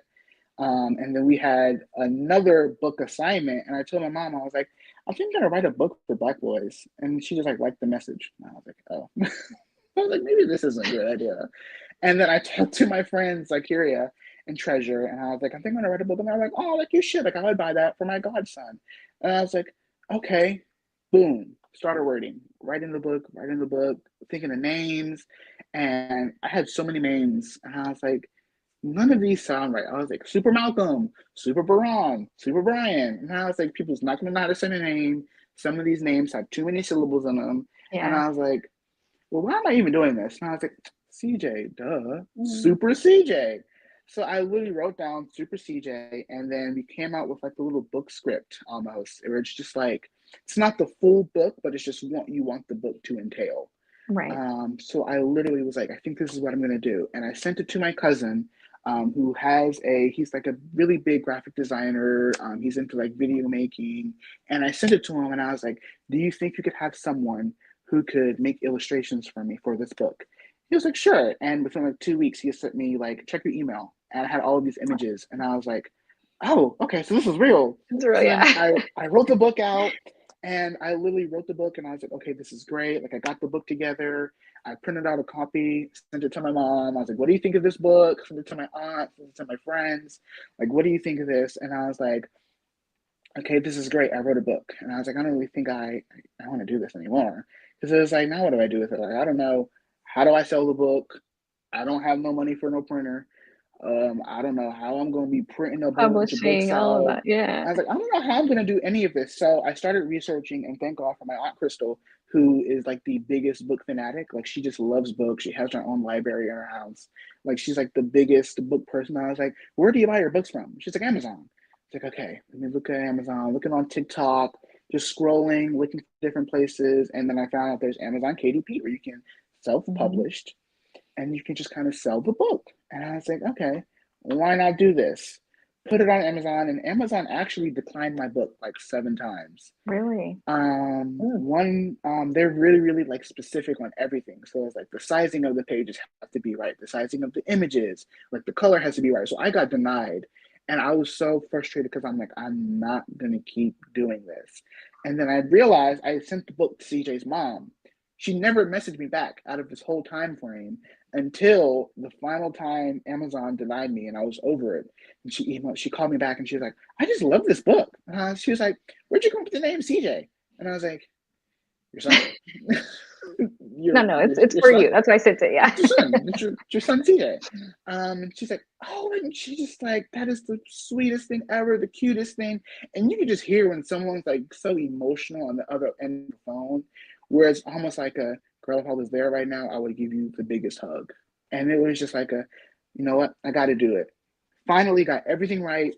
And then we had another book assignment, and I told my mom, I was like, I think I'm gonna write a book for Black boys. And she just like liked the message. And I was like, oh. I was like, maybe this isn't a good idea. And then I talked to my friends like Kyria and Treasure, and I was like, I think I'm gonna write a book. And they're like, oh, like you should. Like I would buy that for my godson. And I was like, okay, boom. Started writing the book, thinking of names, and I had so many names, and I was like, none of these sound right. I was like, Super Malcolm, Super Baron, Super Brian. And I was like, people's not gonna know how to say a name. Some of these names have too many syllables in them. And Yeah. I was like, well, why am I even doing this? And I was like, CJ, duh, Mhm. Super CJ. So I literally wrote down Super CJ, and then we came out with like a little book script almost, where it's just like, it's not the full book, but it's just what you want the book to entail. Right. So I literally was like, I think this is what I'm going to do. And I sent it to my cousin, who he's like a really big graphic designer. He's into like video making. And I sent it to him and I was like, do you think you could have someone who could make illustrations for me for this book? He was like, sure. And within like 2 weeks, he sent me like, check your email. And I had all of these images. And I was like, oh, okay, so this is real. It's real, So then yeah. I wrote the book out, and I literally wrote the book and I was like, okay, this is great. Like I got the book together. I printed out a copy, sent it to my mom. I was like, what do you think of this book? Sent it to my aunt, sent it to my friends. Like, what do you think of this? And I was like, okay, this is great. I wrote a book. And I was like, I don't really think I want to do this anymore. Because it was like, now what do I do with it? Like, I don't know. How do I sell the book? I don't have no money for no printer. I don't know how I'm going to be printing a bunch of books Publishing, all of out. that. Yeah. I was like, I don't know how I'm going to do any of this. So I started researching, and thank God for my aunt Crystal, who is like the biggest book fanatic. Like she just loves books. She has her own library in her house. Like she's like the biggest book person. I was like, where do you buy your books from? She's like, Amazon. It's like, okay, let me look at Amazon, looking on TikTok, just scrolling, looking at different places. And then I found out there's Amazon KDP where you can Mhm. self-published and you can just kind of sell the book. And I was like, okay, why not do this? Put it on Amazon, and Amazon actually declined my book like 7 times. Really? Mm. They're really, really like specific on everything. So it's like the sizing of the pages have to be right, the sizing of the images, like the color has to be right. So I got denied, and I was so frustrated because I'm like, I'm not gonna keep doing this. And then I realized I sent the book to CJ's mom. She never messaged me back out of this whole time frame until the final time Amazon denied me, and I was over it. And she called me back, and she was like, I just love this book. She was like, where'd you come up with the name CJ? And I was like, your son, No, no, it's your for you. son, That's why I sent it. Yeah. it's your son, it's your son CJ. And she's like, oh, and she just like, that is the sweetest thing ever, the cutest thing. And you can just hear when someone's like so emotional on the other end of the phone, where it's almost like a girl, if I was there right now, I would give you the biggest hug. And it was just like you know what, I got to do it. Finally got everything right,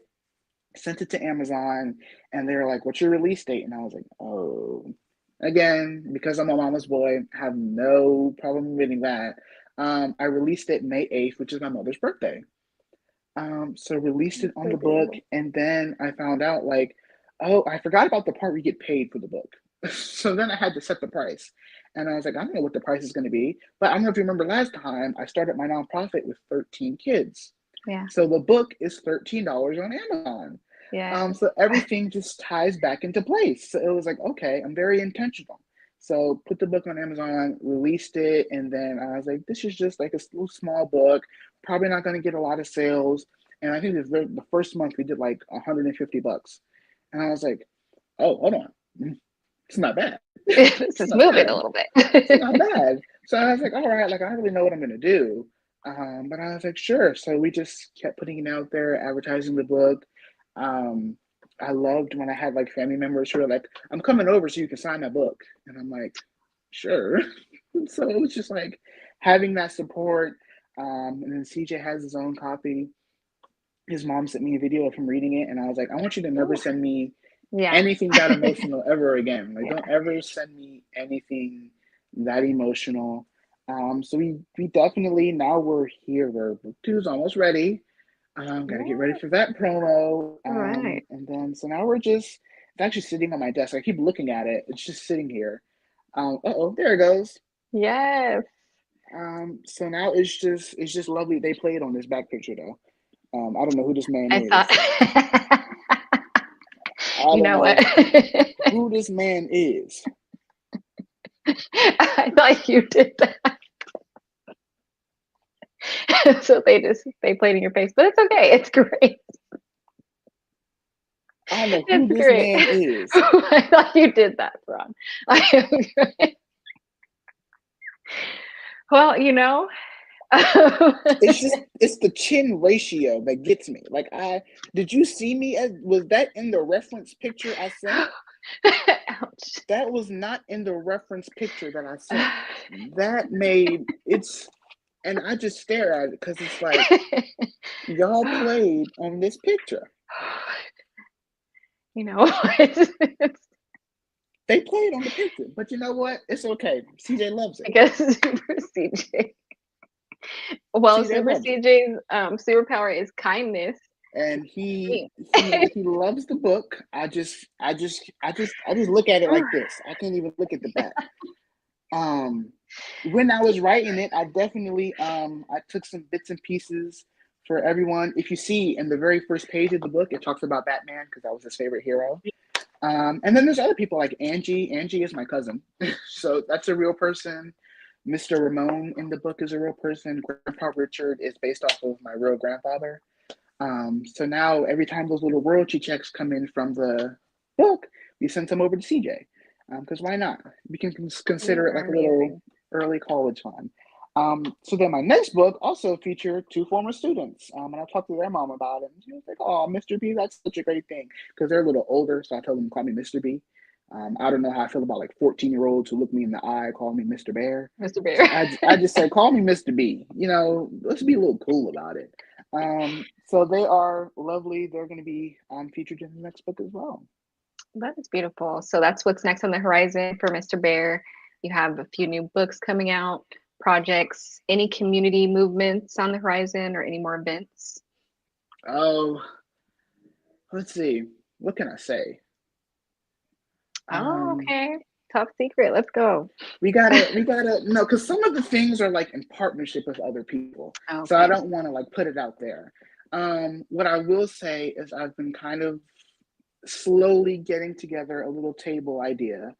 sent it to Amazon, and they were like, what's your release date? And I was like, oh, again, because I'm a mama's boy, I have no problem admitting that. I released it May 8th, which is my mother's birthday. So released it That's on so the book, beautiful. and then I found out like, oh, I forgot about the part where you get paid for the book. So then I had to set the price. And I was like, I don't know what the price is going to be. But I don't know if you remember last time I started my nonprofit with 13 kids. Yeah. So the book is $13 on Amazon. Yes. So everything just ties back into place. So it was like, okay, I'm very intentional. So put the book on Amazon, released it, and then I was like, this is just like a little small book, probably not going to get a lot of sales. And I think the first month we did like $150. And I was like, oh, hold on. It's not bad. This It's is not moving a bad. little It's not bit. bad. So I was like, all right, like I don't really know what I'm gonna do. But I was like, sure. So we just kept putting it out there, advertising the book. Um, I loved when I had like family members who were like, I'm coming over so you can sign my book. And I'm like, sure. So it was just like having that support. And then CJ has his own copy. His mom sent me a video of him reading it, and I was like, I want you to never Ooh. send me Yeah. anything that emotional ever again. Like, don't Yeah. ever send me anything that emotional. So we definitely, now we're here. We're book two's almost ready. Got to get ready Yeah. for that promo. Right. And then so now it's actually sitting on my desk. I keep looking at it. It's just sitting here. Oh, there it goes. Yes. So now it's just lovely. They played on this back picture though. I don't know who this man I thought, is. I you don't know what? know who this man is. I thought you did that. So they played in your face, but it's okay. It's great. I don't know who It's this great. man is. I thought you did that, Ron. I am great. Well, It's the chin ratio that gets me. Like, did you see me was that in the reference picture I sent? Ouch. That was not in the reference picture that I sent. That made it's, and I just stare at it because it's like y'all played on this picture. You know, They played on the picture, but you know what? It's okay. CJ loves I it. guess Super CJ. Well, CJ Super loves it. CJ's superpower is kindness. And he loves the book. I just look at it like this. I can't even look at the back. When I was writing it, I definitely I took some bits and pieces for everyone. If you see in the very first page of the book, it talks about Batman because that was his favorite hero. And then there's other people like Angie. Angie is my cousin, so that's a real person. Mr. Ramon in the book is a real person. Grandpa Richard is based off of my real grandfather. So now every time those little royalty checks come in from the book, we send them over to CJ. Because why not? We can consider it like a little early college fund. So then my next book also featured two former students. And I talked to their mom about it. And she was like, oh, Mr. B, that's such a great thing. Because they're a little older, so I told them to call me Mr. B. I don't know how I feel about like 14-year-olds who look me in the eye, call me Mr. Bear. Mr. Bear. So I just said, call me Mr. B. You know, let's be a little cool about it. So they are lovely. They're going to be featured in the next book as well. That is beautiful. So that's what's next on the horizon for Mr. Bear. You have a few new books coming out, projects, any community movements on the horizon, or any more events? Oh, let's see. What can I say? Oh, okay. Top secret. Let's go. We gotta no, because some of the things are like in partnership with other people. Okay. So I don't want to like put it out there. What I will say is I've been kind of slowly getting together a little table idea.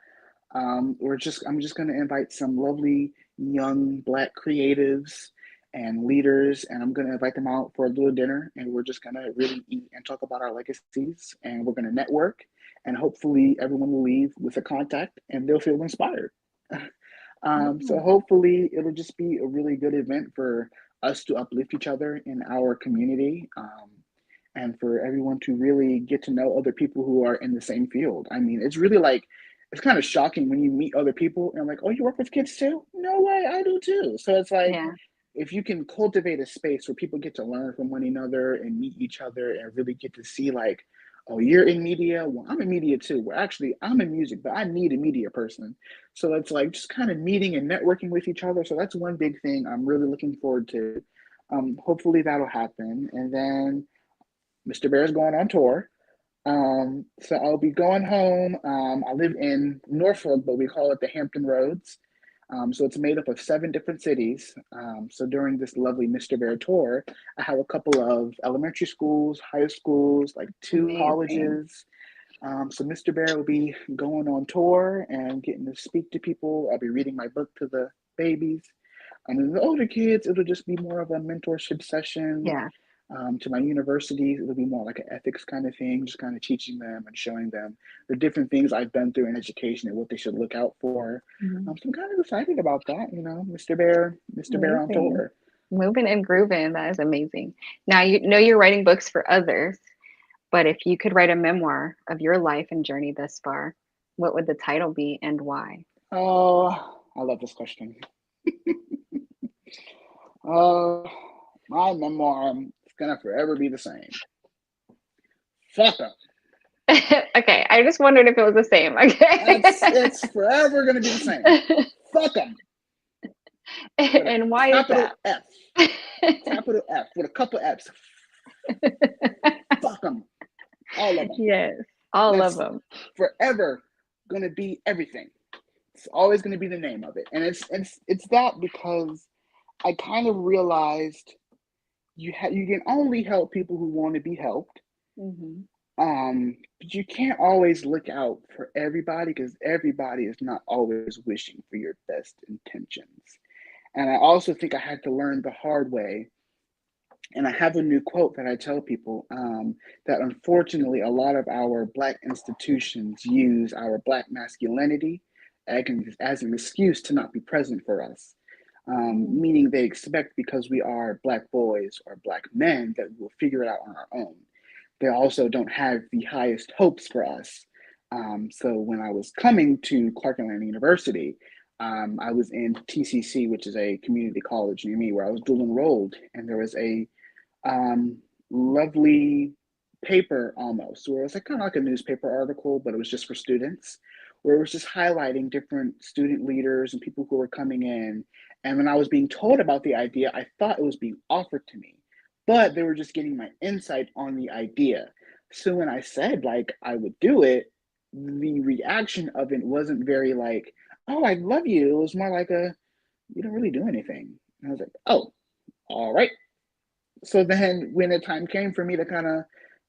I'm just gonna invite some lovely young Black creatives and leaders, and I'm gonna invite them out for a little dinner, and we're just gonna really eat and talk about our legacies, and we're gonna network, and hopefully everyone will leave with a contact, and they'll feel inspired. So hopefully it'll just be a really good event for us to uplift each other in our community, and for everyone to really get to know other people who are in the same field. I mean, it's really like it's kind of shocking when you meet other people and like, oh, you work with kids too? No way, I do too. So it's like if you can cultivate a space where people get to learn from one another and meet each other and really get to see like, oh, you're in media, well, I'm in media too. Well, actually, I'm in music, but I need a media person. So it's like just kind of meeting and networking with each other. So that's one big thing I'm really looking forward to. Hopefully that'll happen. And then Mr. Bear's going on tour. So I'll be going home. I live in Norfolk, but we call it the Hampton Roads. So it's made up of 7 different cities. So during this lovely Mr. Bear tour, I have a couple of elementary schools, high schools, like 2 colleges. So Mr. Bear will be going on tour and getting to speak to people. I'll be reading my book to the babies. And the older kids, it'll just be more of a mentorship session. Yeah. To my university, it'll be more like an ethics kind of thing, just kind of teaching them and showing them the different things I've been through in education and what they should look out for. So I'm kind of excited about that, you know, Mr. Bear on tour. Moving and grooving, that is amazing. Now you know you're writing books for others, but if you could write a memoir of your life and journey thus far, what would the title be and why? Oh, I love this question. My memoir is gonna forever be the same. Fuck them. Okay, I just wondered if it was the same. Okay, it's forever gonna be the same. Fuck them. And why is that? F. Capital F with a couple F's. Fuck them. All of them. Yes, all of them. Forever gonna be everything. It's always gonna be the name of it, and it's that because I kind of realized you can only help people who want to be helped. But you can't always look out for everybody because everybody is not always wishing for your best intentions. And I also think I had to learn the hard way. And I have a new quote that I tell people that unfortunately a lot of our Black institutions use our Black masculinity as an excuse to not be present for us. meaning they expect because we are Black boys or Black men that we'll figure it out on our own. They also don't have the highest hopes for us. So when I was coming to Clark Atlanta University, I was in TCC, which is a community college near me, where I was dual enrolled, and there was a um, lovely paper almost, where it was like kind of like a newspaper article, but it was just for students, where it was just highlighting different student leaders and people who were coming in. And when I was being told about the idea, I thought it was being offered to me, but they were just getting my insight on the idea. So when I said like I would do it, the reaction of it wasn't very like, oh, I love you. It was more like a, you don't really do anything. And I was like, oh, all right. So then when the time came for me to kind of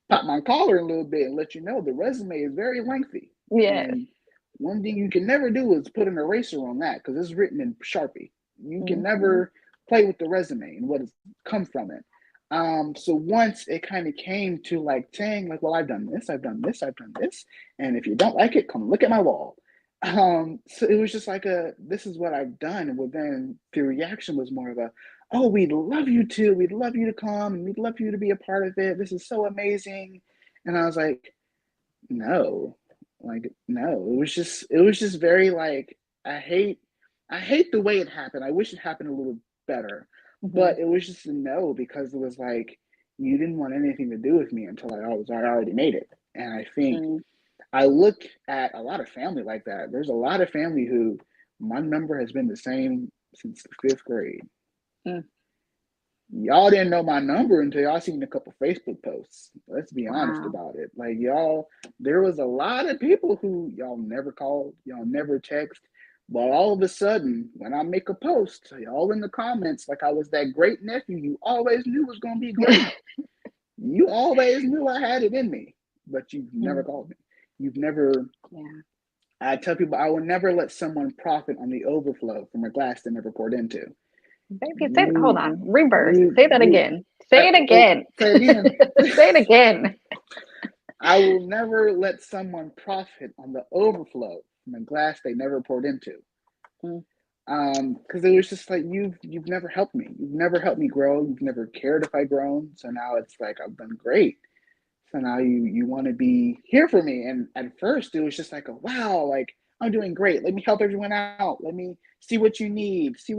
pop my collar a little bit and let you know the resume is very lengthy. Yes. And one thing you can never do is put an eraser on that because it's written in Sharpie. You can never play with the resume and what has come from it. So once it kind of came to like saying like, well, I've done this, I've done this, I've done this, and if you don't like it, come look at my wall. So it was just like a, this is what I've done, and then the reaction was more of a, oh, we'd love you to, we'd love you to come, and we'd love you to be a part of it. This is so amazing, and I was like, no, like no. It was just very like I hate the way it happened. I wish it happened a little better, but it was just a no because it was like you didn't want anything to do with me until I already made it, and I think I look at a lot of family like that. There's a lot of family who my number has been the same since the fifth grade. Mm. Y'all didn't know my number until y'all seen a couple Facebook posts. Let's be honest Wow. about it. Like y'all, there was a lot of people who y'all never called, y'all never text. But all of a sudden, when I make a post, y'all in the comments, like I was that great nephew you always knew was gonna be great. You always knew I had it in me, but you've never called me. You've never. Yeah. I tell people I will never let someone profit on the overflow from a glass they never poured into. Baby, say, hold You, on. Reverse. Say that you. again. Say it again. Say it again. Say it again. I will never let someone profit on the overflow from a glass they never poured into. Because it was just like you've never helped me. You've never helped me grow. You've never cared if I grown. So now it's like I've done great. So now you want to be here for me. And at first it was just like, wow, like I'm doing great. Let me help everyone out. Let me see what you need. See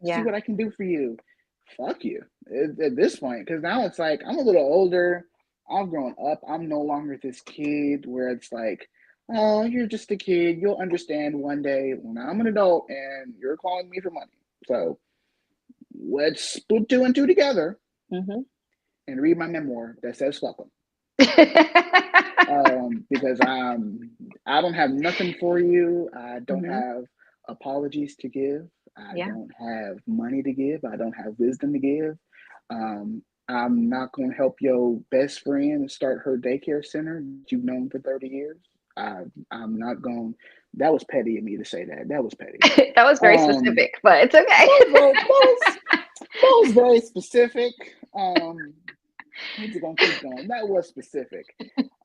Yeah. what I can do for you. Fuck you at this point, because now it's like I'm a little older. I've grown up. I'm no longer this kid where it's like, oh, you're just a kid. You'll understand one day when I'm an adult and you're calling me for money. So let's put two and two together and read my memoir that says fuck them. Because I don't have nothing for you. I don't have apologies to give. I don't have money to give. I don't have wisdom to give. I'm not going to help your best friend start her daycare center that you've known for 30 years. I'm not going. That was petty of me to say that. That was petty. That was very specific, but it's okay. That was very specific. We're gonna keep going. That was specific.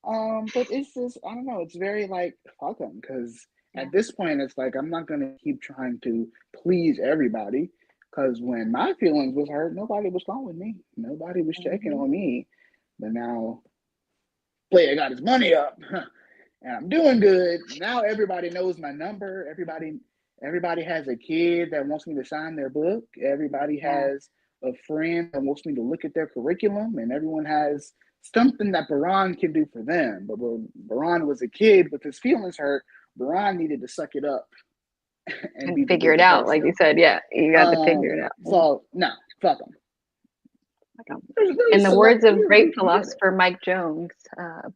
But it's just I don't know. It's very like fuck them because at this point it's like I'm not gonna keep trying to please everybody because when my feelings was hurt, nobody was calling me. Nobody was checking on me. But now, player got his money up, and I'm doing good. Now everybody knows my number. Everybody has a kid that wants me to sign their book. Everybody has a friend that wants me to look at their curriculum, and everyone has something that Barhn can do for them. But when Barhn was a kid with his feelings hurt, Barhn needed to suck it up and be the figure it bigger out, like person. you said. Yeah, you got to figure it out. So no, fuck them. In the words of great philosopher Mike Jones,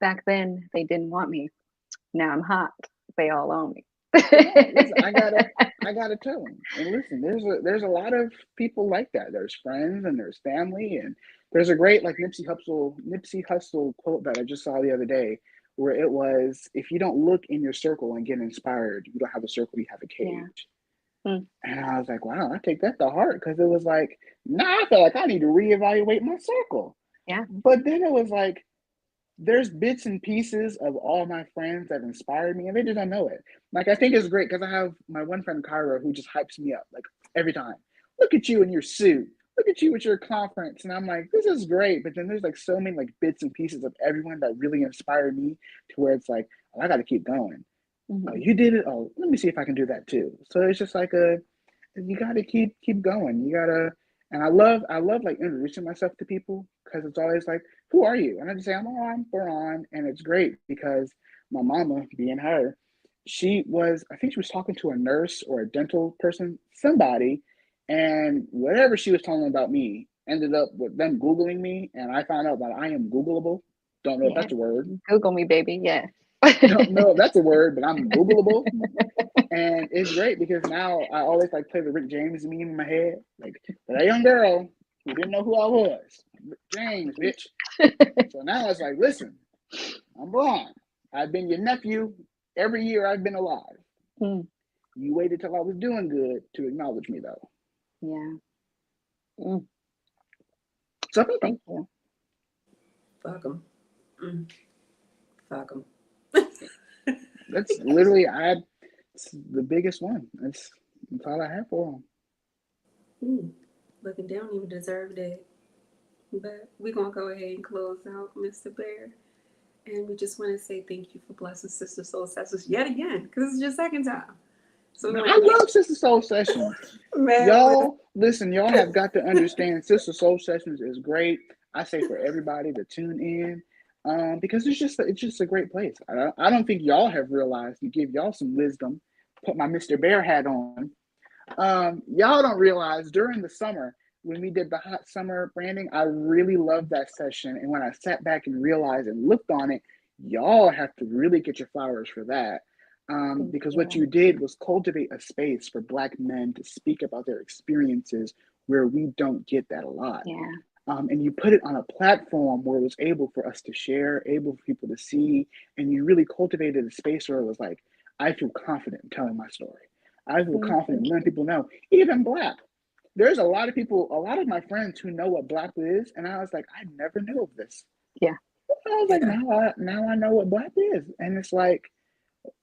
back then they didn't want me. Now I'm hot. They all own me. Listen, I gotta tell them. And listen, there's a lot of people like that. There's friends and there's family, and there's a great like Nipsey Hussle quote that I just saw the other day, where it was, if you don't look in your circle and get inspired, you don't have a circle, you have a cage. And I was like, wow, I take that to heart because it was like, I feel like I need to reevaluate my circle. Yeah. But then it was like, there's bits and pieces of all my friends that inspired me, and they just don't know it. Like I think it's great because I have my one friend Kyra who just hypes me up like every time. look at you in your suit. Look at you at your conference. And I'm like, this is great. But then there's like so many like bits and pieces of everyone that really inspired me to where it's like, oh, I got to keep going. Oh, you did it. Oh, let me see if I can do that too. So it's just like you got to keep going. You got to, and I love like introducing myself to people because it's always like, who are you? And I just say, I'm Barhn. And it's great because my mama, being her, I think she was talking to a nurse or a dental person, somebody, and whatever she was telling about me ended up with them Googling me, and I found out that I am Googleable. Don't know if Yeah. that's a word. Google me, baby. Yes. Don't know if that's a word, but I'm Googleable. And it's great because now I always like play the Rick James meme in my head. Like that young girl who didn't know who I was. Rick James, bitch. So now it's like, listen, I'm Barhn. I've been your nephew every year I've been alive. Mm. You waited till I was doing good to acknowledge me though. Yeah. Mm. So Thank you. Fuck them. Fuck them. that's literally it's the biggest one. That's all I have for them. Looking, they don't even deserve that. But we're going to go ahead and close out, Mr. Bear. And we just want to say thank you for blessing Sister Soul Sessions yet again, because it's your second time. So No, I love Sister Soul Sessions. Man, Y'all, listen, y'all have got to understand Sister Soul Sessions is great. I say for everybody to tune in. Because it's just a great place. I don't think y'all have realized, to give y'all some wisdom, put my Mr. Bear hat on. Y'all don't realize during the summer when we did the hot summer branding, I really loved that session. And when I sat back and realized and looked on it, y'all have to really get your flowers for that. Because what you did was cultivate a space for Black men to speak about their experiences where we don't get that a lot. Yeah. And you put it on a platform where it was able for us to share, able for people to see, and you really cultivated a space where it was like, I feel confident in telling my story. I feel confident in letting people know, even Black. There's a lot of people, a lot of my friends who know what Black is, and I was like, I never knew of this. Yeah. I was like, now I know what Black is, and it's like,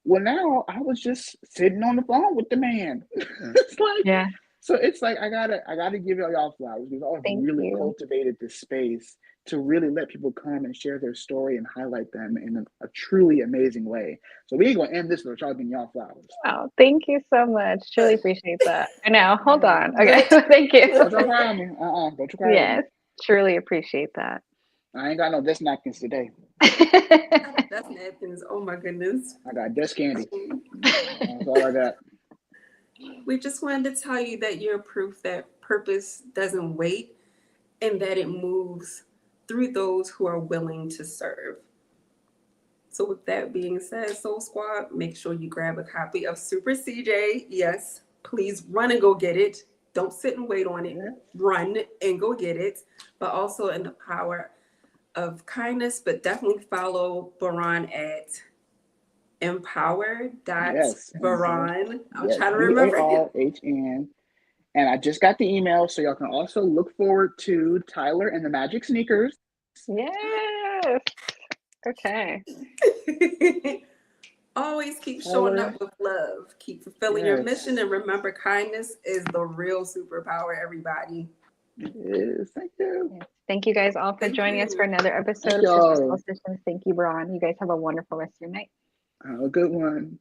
well, now I was just sitting on the phone with the man. It's like, yeah. So it's like I gotta give y'all flowers because y'all have really cultivated this space to really let people come and share their story and highlight them in a truly amazing way. So we ain't gonna end this without giving y'all flowers. Oh, thank you so much. Truly appreciate that. I know. Hold on. Okay. Thank you. Don't you cry on me. Don't you cry on me. Yes. Truly appreciate that. I ain't got no desk napkins today. That's napkins. Oh my goodness. I got desk candy. That's all I got. We just wanted to tell you that you're proof that purpose doesn't wait and that it moves through those who are willing to serve. So with that being said, Soul Squad, make sure you grab a copy of Super CJ. Yes, please run and go get it. Don't sit and wait on it. Run and go get it. But also in the power of kindness, but definitely follow Barhn at empower.Barhn. I'm trying to remember. BARHN. And I just got the email, so y'all can also look forward to Tyler and the Magic Sneakers. Yes. Okay. Always keep showing up with love. Keep fulfilling your mission, and remember, kindness is the real superpower, everybody. Yes, thank you. Yes. Thank you guys all for joining us for another episode of Sister Soul Sessions. Thank you, Barhn. You guys have a wonderful rest of your night. Have a good one.